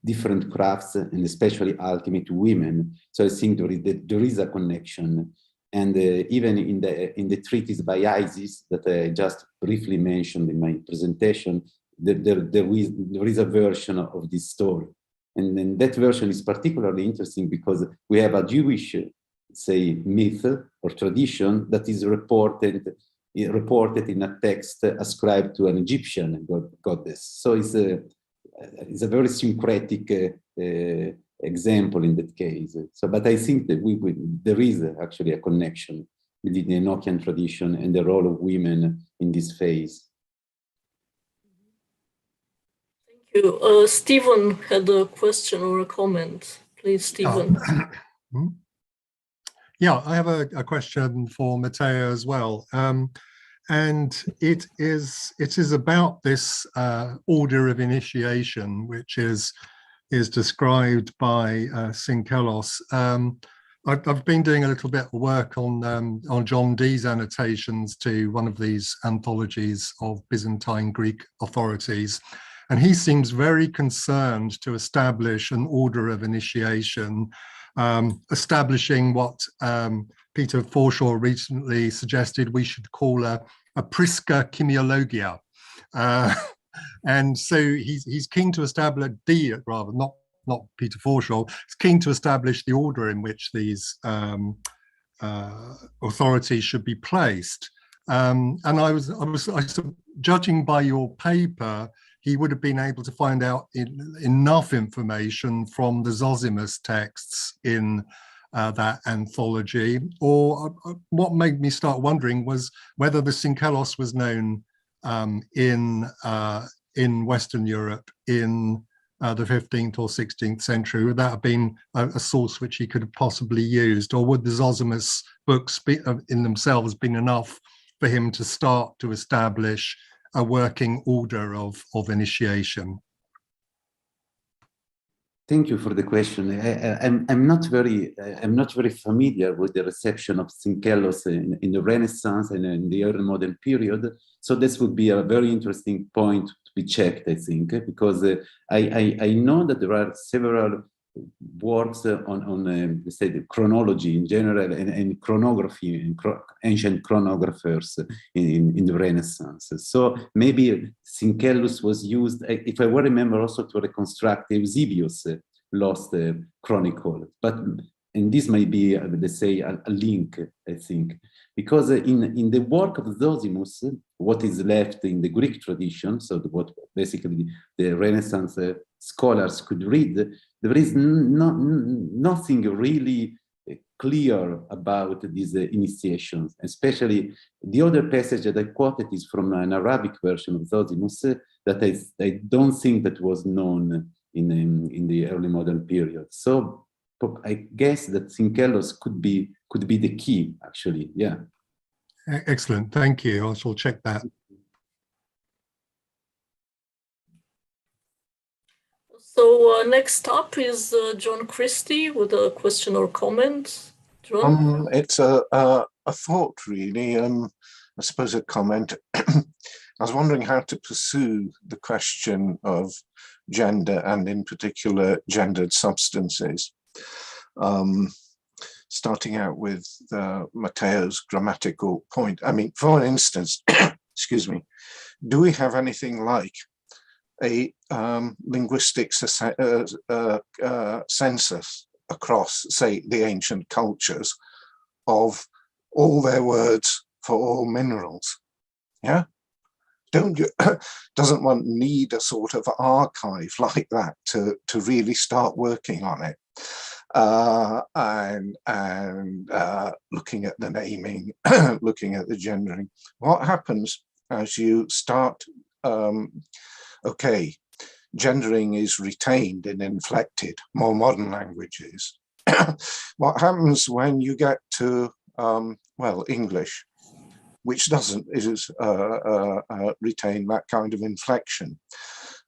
different crafts, and especially alchemy, to women. So I think there is a connection. And even in the treatise by Isis that I just briefly mentioned in my presentation, there is a version of this story. And that version is particularly interesting because we have a Jewish, say, myth or tradition that is reported in a text ascribed to an Egyptian goddess. So it's a very syncretic example in that case. So, but I think that there is actually a connection between the Enochian tradition and the role of women in this phase. Thank you. Stephen had a question or a comment. Please, Stephen. Yeah, I have a question for Matteo as well. And it is about this order of initiation, which is described by Synkelos. I've been doing a little bit of work on John Dee's annotations to one of these anthologies of Byzantine Greek authorities, and he seems very concerned to establish an order of initiation, establishing what Peter Forshaw recently suggested we should call a Prisca Chemiologia. And so he's keen to establish not Peter Forshaw. He's keen to establish the order in which these authorities should be placed. And I was judging by your paper, he would have been able to find out enough information from the Zosimus texts in that anthology. Or what made me start wondering was whether the Synkelos was known in Western Europe in the 15th or 16th century. Would that have been a source which he could have possibly used, or would the Zosimus books in themselves been enough for him to start to establish a working order of initiation? Thank you for the question. I'm not very familiar with the reception of Synkelos in the Renaissance and in the early modern period. So this would be a very interesting point to be checked, I think, because I know that there are several works on let's say, the chronology in general and chronography and ancient chronographers in the Renaissance. So maybe Synkelos was used, if I well remember, also to reconstruct Eusebius' lost chronicle. And this might be, let's say, a link, I think, because in the work of Zosimus, what is left in the Greek tradition, so what basically the Renaissance scholars could read, there is nothing really clear about these initiations. Especially the other passage that I quoted is from an Arabic version of Zosimus that I don't think that was known in the early modern period. So I guess that Synkelos could be the key, actually. Yeah. Excellent. Thank you. I shall check that. So next up is John Christie with a question or comment. John? It's a thought, really. I suppose a comment. I was wondering how to pursue the question of gender, and in particular gendered substances. Starting out with Matteo's grammatical point. I mean, for instance, excuse me, do we have anything like a linguistic census across, say, the ancient cultures of all their words for all minerals? Yeah, doesn't one need a sort of archive like that to really start working on it? And looking at the naming, looking at the gendering. What happens as you start, okay, gendering is retained and inflected, more modern languages. What happens when you get to, well, English, which doesn't retain that kind of inflection?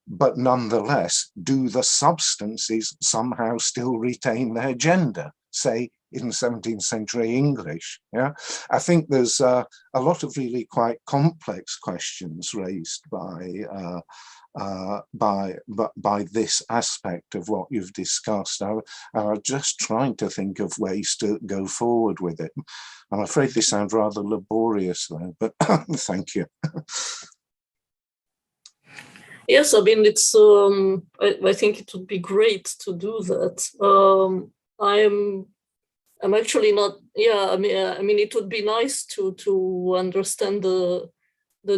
But nonetheless, do the substances somehow still retain their gender, say in 17th century English? Yeah, I think there's a lot of really quite complex questions raised by this aspect of what you've discussed. I'm just trying to think of ways to go forward with it. I'm afraid this sounds rather laborious though, but thank you. Yes, I mean, it's. I think it would be great to do that. I'm actually not. Yeah, I mean, it would be nice to understand the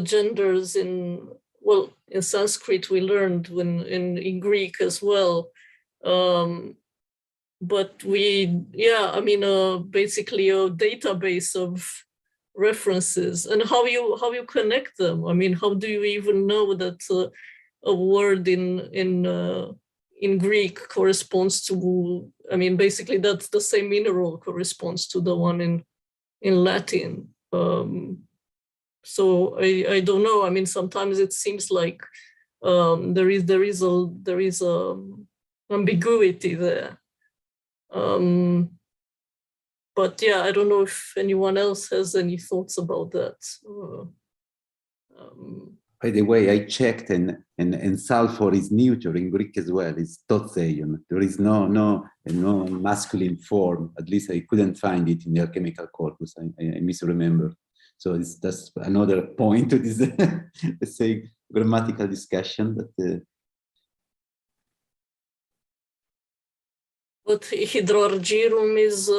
genders in, well, in Sanskrit we learned when in Greek as well. But I mean, basically a database of references and how you connect them. I mean, how do you even know that a word in Greek corresponds to, I mean, basically that's the same mineral corresponds to the one in Latin. So I don't know. I mean, sometimes it seems like there is ambiguity there. But yeah, I don't know if anyone else has any thoughts about that. By the way, I checked, and sulfur is neuter in Greek as well. It's totseion. There is no masculine form. At least I couldn't find it in the alchemical corpus. I misremember. So that's another point to this, let's say, grammatical discussion. But hydrargyrum is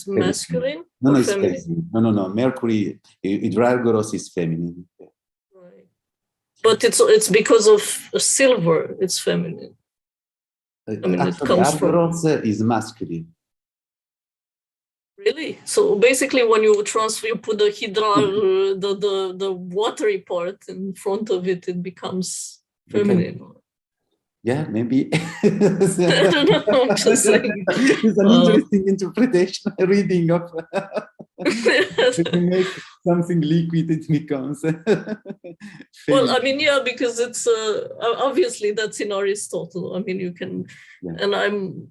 masculine or it's feminine? No. Mercury, hydrargyros is feminine. Right. But it's because of silver. It's feminine. I mean, actually, it comes Argyros is masculine. Really? So basically, when you transfer, you put the hydral, the watery part in front of it, it becomes feminine. Yeah, maybe. I don't know. I'm just saying. It's an interesting interpretation, reading of. If you make something liquid, it becomes. Well, I mean, yeah, because it's obviously that's in Aristotle. I mean, you can, and I'm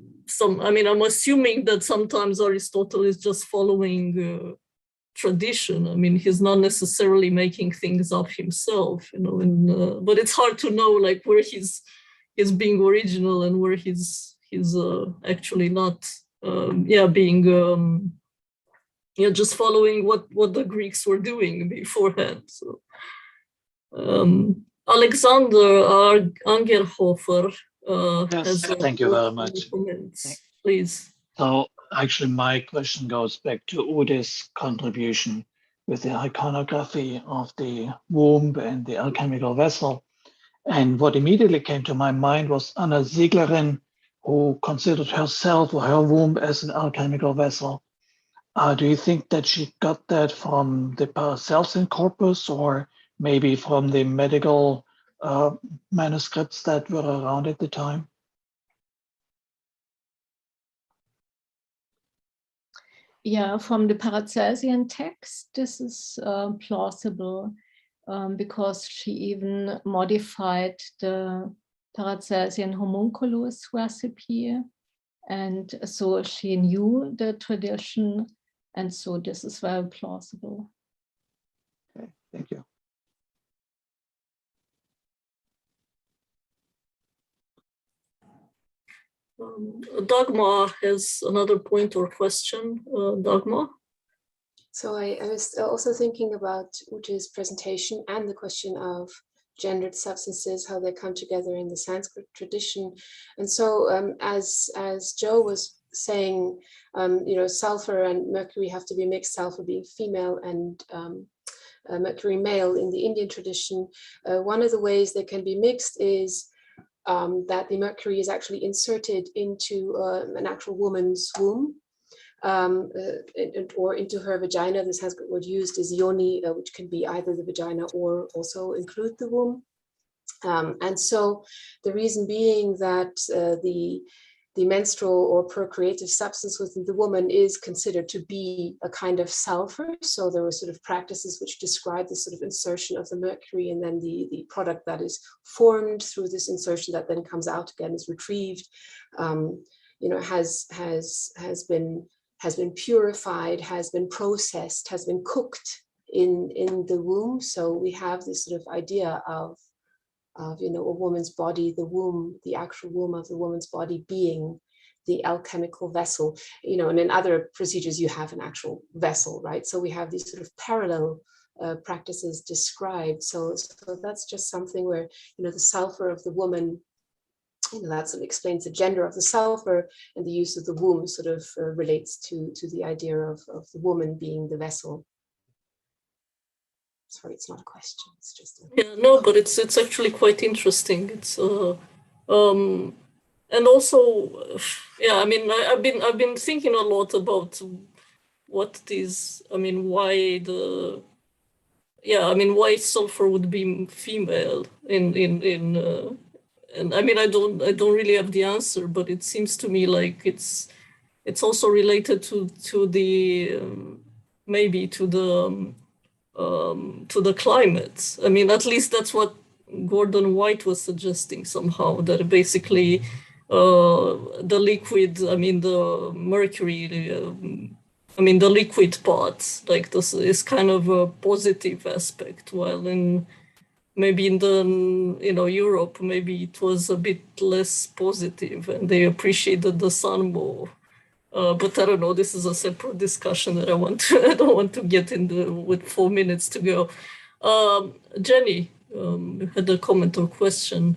assuming that sometimes Aristotle is just following tradition. I mean, he's not necessarily making things up himself, you know. But it's hard to know, like, where he's being original and where he's actually not. Being just following what the Greeks were doing beforehand. So, Alexander Angerhofer has thank you very much. Please. So actually, my question goes back to Ute's contribution with the iconography of the womb and the alchemical vessel. And what immediately came to my mind was Anna Zieglerin, who considered herself or her womb as an alchemical vessel. Do you think that she got that from the Paracelsian corpus, or maybe from the medical manuscripts that were around at the time? Yeah, from the Paracelsian text, this is plausible because she even modified the Paracelsian homunculus recipe. And so she knew the tradition. And so this is very plausible. Okay, thank you. Dagmar has another point or question. Dagmar? So I was also thinking about Ute's presentation and the question of gendered substances, how they come together in the Sanskrit tradition. And so as Jo was saying, sulfur and mercury have to be mixed, sulfur being female and Mercury male in the Indian tradition, one of the ways they can be mixed is that the Mercury is actually inserted into an actual woman's womb. Or into her vagina. This has word used is yoni, which can be either the vagina or also include the womb. And so the reason being that the menstrual or procreative substance within the woman is considered to be a kind of sulfur. So there were sort of practices which describe this sort of insertion of the mercury, and then the product that is formed through this insertion that then comes out again is retrieved, has been purified, has been processed, has been cooked in the womb. So we have this sort of idea of a woman's body, the womb, the actual womb of the woman's body being the alchemical vessel, and in other procedures you have an actual vessel, right? So we have these sort of parallel practices described. So that's just something where, the sulfur of the woman, that sort of explains the gender of the sulfur, and the use of the womb sort of relates to the idea of the woman being the vessel. Sorry, it's not a question. It's just no, but it's actually quite interesting. It's and also, I mean, I've been thinking a lot about what is, why why sulfur would be female and I don't really have the answer, but it seems to me like it's also related to the maybe to the climate. I mean, at least that's what Gordon White was suggesting somehow, that basically the liquid, the mercury, the liquid part, like this is kind of a positive aspect, while maybe in the Europe, maybe it was a bit less positive and they appreciated the sun more. But I don't know, this is a separate discussion that I don't want to get into with 4 minutes to go. Jenny, you had a comment or question.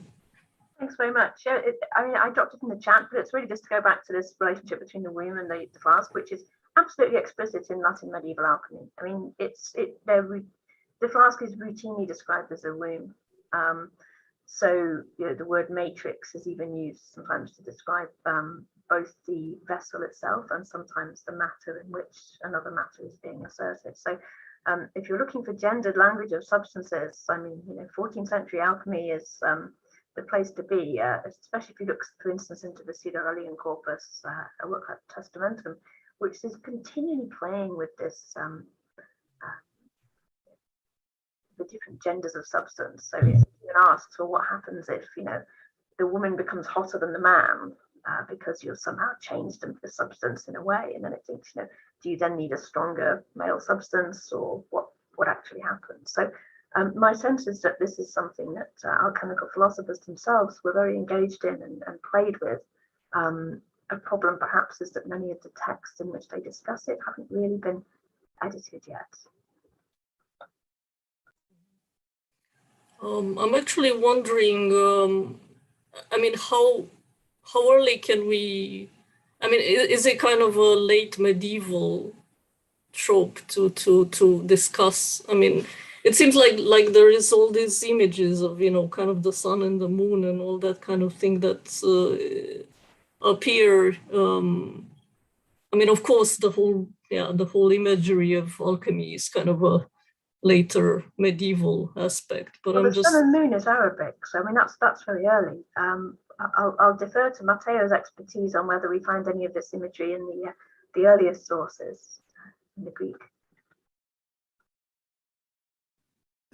Thanks very much. Yeah, I dropped it in the chat, but it's really just to go back to this relationship between the womb and the flask, which is absolutely explicit in Latin medieval alchemy. I mean, the flask is routinely described as a womb. So the word matrix is even used sometimes to describe both the vessel itself and sometimes the matter in which another matter is being asserted. So if you're looking for gendered language of substances, 14th century alchemy is the place to be, especially if you look, for instance, into the Pseudo-Aurelian corpus, a work like Testamentum, which is continually playing with this the different genders of substance. So it asks, well, what happens if the woman becomes hotter than the man because you've somehow changed the substance in a way, and then it thinks, do you then need a stronger male substance, or what actually happens? So my sense is that this is something that alchemical philosophers themselves were very engaged in and played with. A problem perhaps is that many of the texts in which they discuss it haven't really been edited yet. I'm actually wondering, how early can we, is it kind of a late medieval trope to discuss? It seems like there is all these images of, kind of the sun and the moon and all that kind of thing that appear. Of course, the whole imagery of alchemy is kind of a later medieval aspect, but the sun and moon is Arabic, so that's very early. I'll defer to Matteo's expertise on whether we find any of this imagery in the earliest sources in the Greek.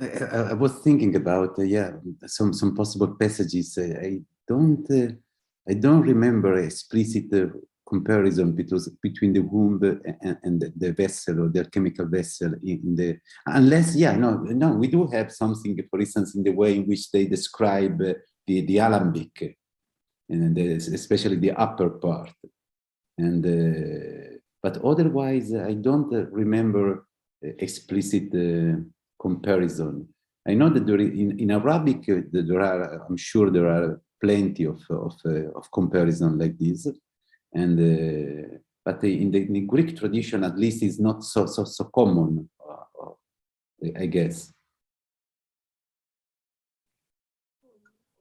I was thinking about some possible passages. I don't remember explicit comparison between the womb and the vessel or the alchemical vessel unless we do have something, for instance, in the way in which they describe the alembic, and especially the upper part, and but otherwise I don't remember explicit comparison. I know that in Arabic I'm sure there are plenty of comparison like this. And but in the Greek tradition, at least, is not so common I guess.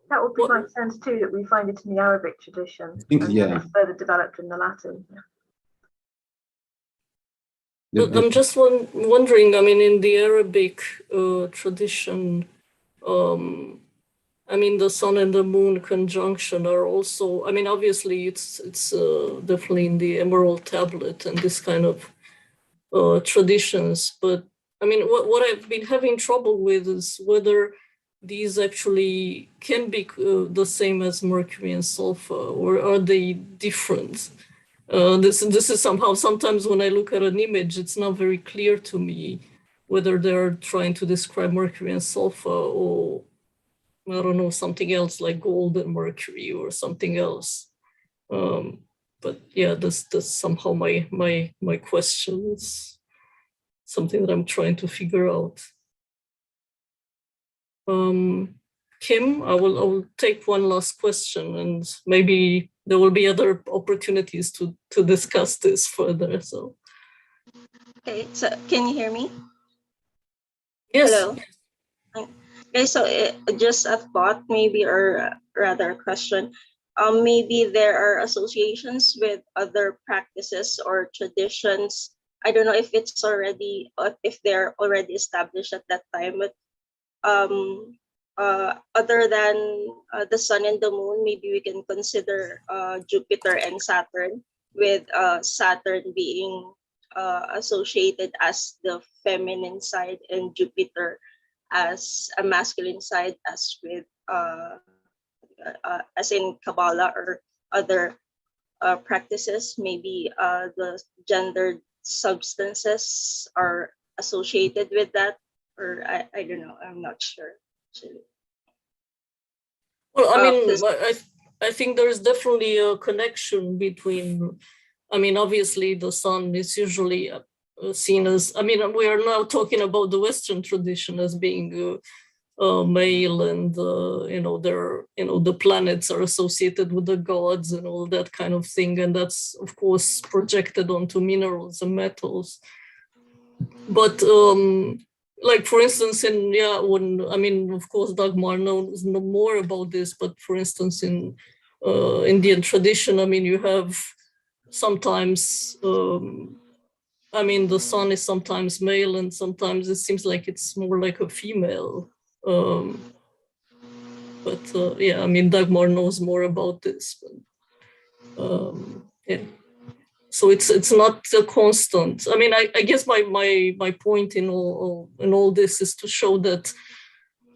That would be my sense too, that we find it in the Arabic tradition, think, and yeah. then it's further developed in the Latin. I'm just wondering, I mean, in the Arabic tradition, I mean, the sun and the moon conjunction are also, I mean, obviously it's definitely in the Emerald Tablet and this kind of traditions. But I mean, what I've been having trouble with is whether these actually can be the same as Mercury and sulfur, or are they different? This is somehow, sometimes when I look at an image, it's not very clear to me whether they're trying to describe Mercury and sulfur, or I don't know, something else like gold and mercury or something else. But yeah, that's somehow my question. It's something that I'm trying to figure out. Kim, I will take one last question, and maybe there will be other opportunities to discuss this further. So, okay, so can you hear me? yes. Hello. Okay, so just a thought, maybe, or rather a question. Maybe there are associations with other practices or traditions. I don't know if it's already, if they're already established at that time, but other than the sun and the moon, maybe we can consider Jupiter and Saturn, with Saturn being associated as the feminine side and Jupiter as a masculine side, as with as in Kabbalah or other practices. Maybe the gendered substances are associated with that, or I don't know, I'm not sure actually. Well, I mean, I think there is definitely a connection between, I mean, obviously the sun is usually seen as, I mean, we are now talking about the Western tradition as being male, and the planets are associated with the gods and all that kind of thing, and that's of course projected onto minerals and metals. But like, for instance, I mean, of course, Dagmar knows more about this, but for instance, in Indian tradition, I mean, you have sometimes, I mean, the sun is sometimes male, and sometimes it seems like it's more like a female. But yeah, I mean, Dagmar knows more about this. But, yeah. So it's not a constant. I mean, I guess my point in all this is to show that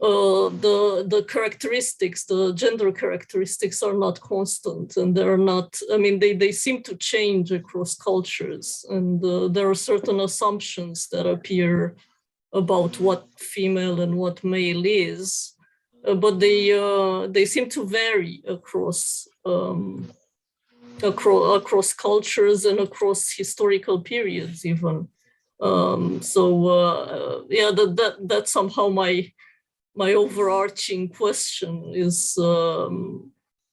the characteristics, the gender characteristics, are not constant, and they're not. I mean, they seem to change across cultures, and there are certain assumptions that appear about what female and what male is, but they seem to vary across cultures and across historical periods even. Yeah, that's somehow my overarching question is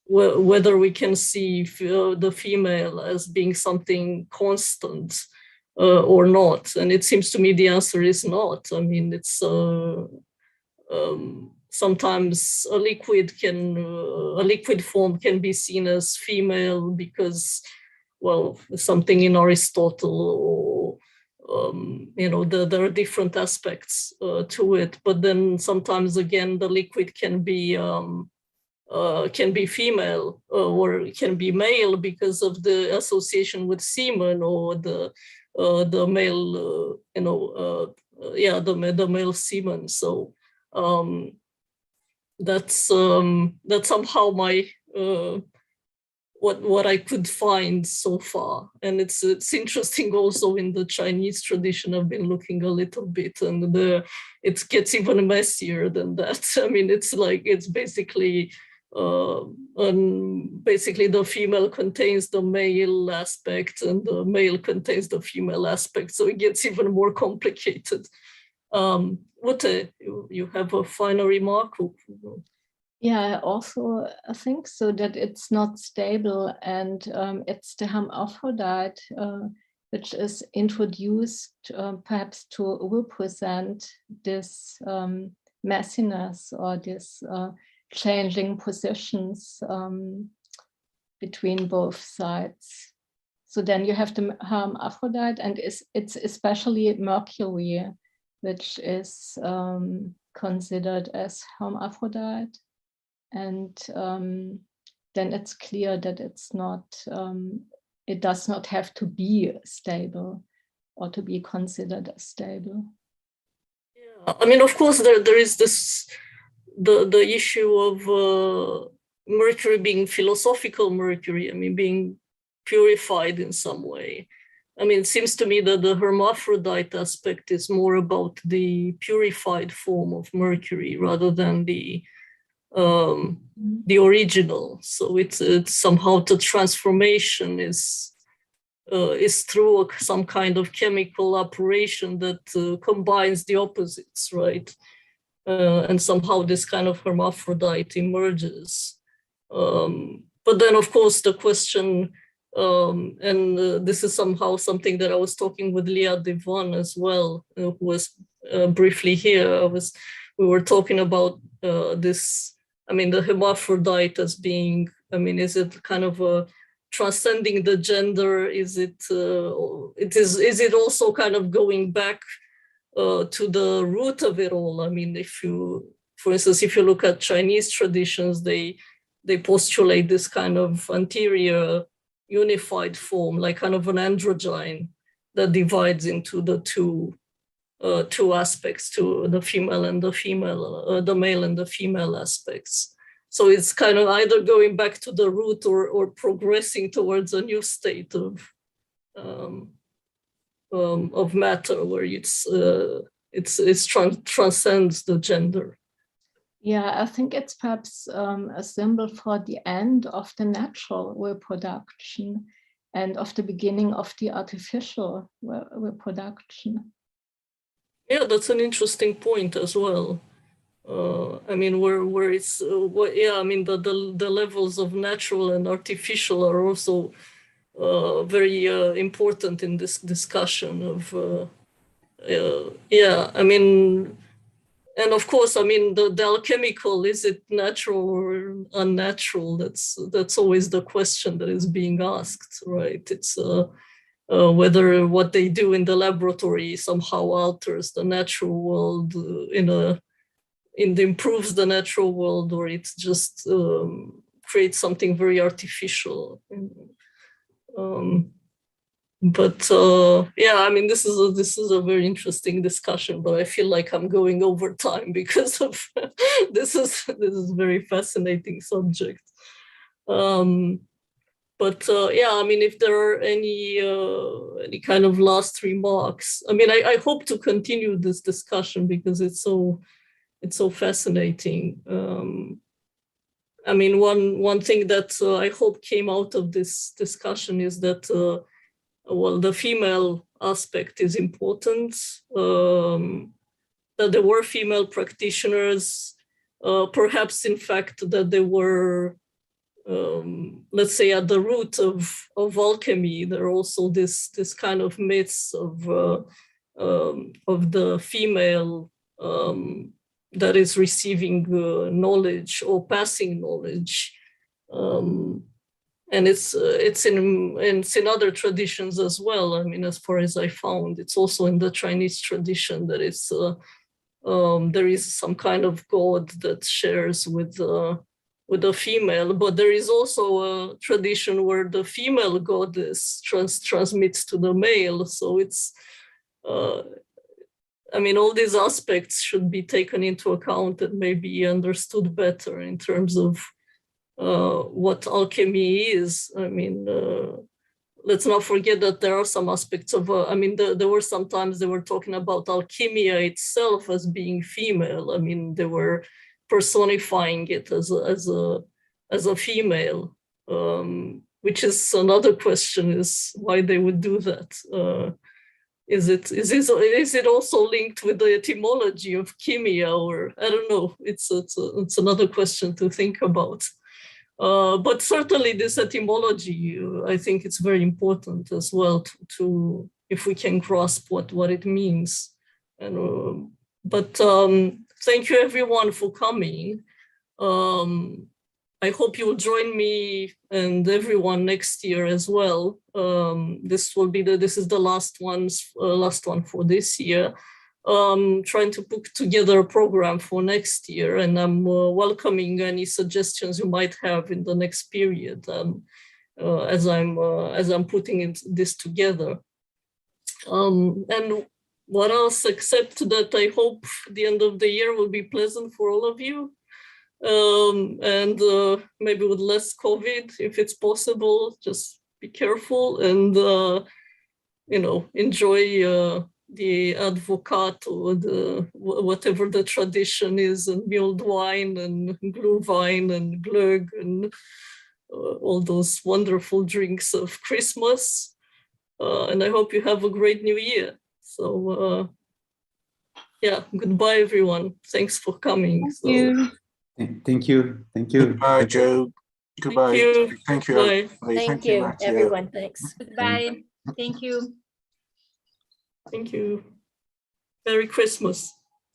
whether we can see the female as being something constant or not. And it seems to me the answer is not. I mean, it's sometimes a liquid form can be seen as female because, well, something in Aristotle, or there are different aspects to it. But then sometimes again, the liquid can be female or can be male because of the association with semen, or the male, the male semen. So that's somehow my what I could find so far. And it's interesting also in the Chinese tradition. I've been looking a little bit, and it gets even messier than that. I mean, it's basically basically the female contains the male aspect, and the male contains the female aspect. So it gets even more complicated. Ute, you have a final remark? Yeah, I also think so, that it's not stable, and it's the hermaphrodite which is introduced perhaps to represent this messiness or this changing positions between both sides. So then you have the hermaphrodite, and it's especially Mercury, which is considered as hermaphrodite. And then it's clear that it's not, it does not have to be stable or to be considered as stable. Yeah, I mean, of course, there is this, the issue of Mercury being philosophical Mercury, I mean, being purified in some way. I mean, it seems to me that the hermaphrodite aspect is more about the purified form of Mercury rather than the original. So it's somehow the transformation is through some kind of chemical operation that combines the opposites, right? And somehow this kind of hermaphrodite emerges. But then, of course, the question, and this is somehow something that I was talking with Leah Devon as well, who was briefly here. We were talking about this, I mean, the hermaphrodite as being, I mean, is it kind of a transcending the gender? Is it also kind of going back to the root of it all? I mean, for instance, if you look at Chinese traditions, they postulate this kind of anterior unified form, like kind of an androgyne that divides into the two aspects, to the female and the female, the male and the female aspects. So it's kind of either going back to the root or progressing towards a new state of matter where it transcends the gender. Yeah, I think it's perhaps a symbol for the end of the natural reproduction and of the beginning of the artificial reproduction. Yeah, that's an interesting point as well. I mean, where it's, yeah, I mean, the levels of natural and artificial are also very important in this discussion of, yeah, I mean, and of course, I mean, the alchemical, is it natural or unnatural? That's always the question that is being asked, right? It's whether what they do in the laboratory somehow alters the natural world, improves the natural world, or it just creates something very artificial. But yeah, I mean, this is a very interesting discussion, but I feel like I'm going over time because of this is a very fascinating subject. But yeah, I mean, if there are any kind of last remarks, I mean, I hope to continue this discussion because it's so fascinating. I mean, one thing that I hope came out of this discussion is that well, the female aspect is important, that there were female practitioners, perhaps in fact that they were, let's say, at the root of alchemy. There are also this kind of myths of the female that is receiving knowledge or passing knowledge. And it's in other traditions as well. I mean, as far as I found, it's also in the Chinese tradition that it's there is some kind of god that shares with a female, but there is also a tradition where the female goddess transmits to the male. So it's, I mean, all these aspects should be taken into account and maybe understood better in terms of what alchemy is. I mean, let's not forget that there are some aspects of, I mean, there were sometimes they were talking about alchemia itself as being female. I mean, they were personifying it as a female, which is another question, is why they would do that. Is it also linked with the etymology of chemia, or I don't know? It's another question to think about. But certainly this etymology, I think it's very important as well to if we can grasp what it means. And thank you everyone for coming. I hope you'll join me and everyone next year as well. This is the last one for this year. Trying to put together a program for next year, and I'm welcoming any suggestions you might have in the next period as I'm putting this together. And what else except that I hope the end of the year will be pleasant for all of you, and maybe with less COVID if it's possible. Just be careful and enjoy the advocat or whatever the tradition is, and mulled wine and glühwein and glögg and all those wonderful drinks of Christmas. And I hope you have a great new year. So yeah, goodbye everyone. Thanks for coming. Thank you. Goodbye, Jo. Goodbye. Thank you. Bye. Thank you, Matteo. everyone. Thanks. Goodbye. Thank you. Thank you. Merry Christmas.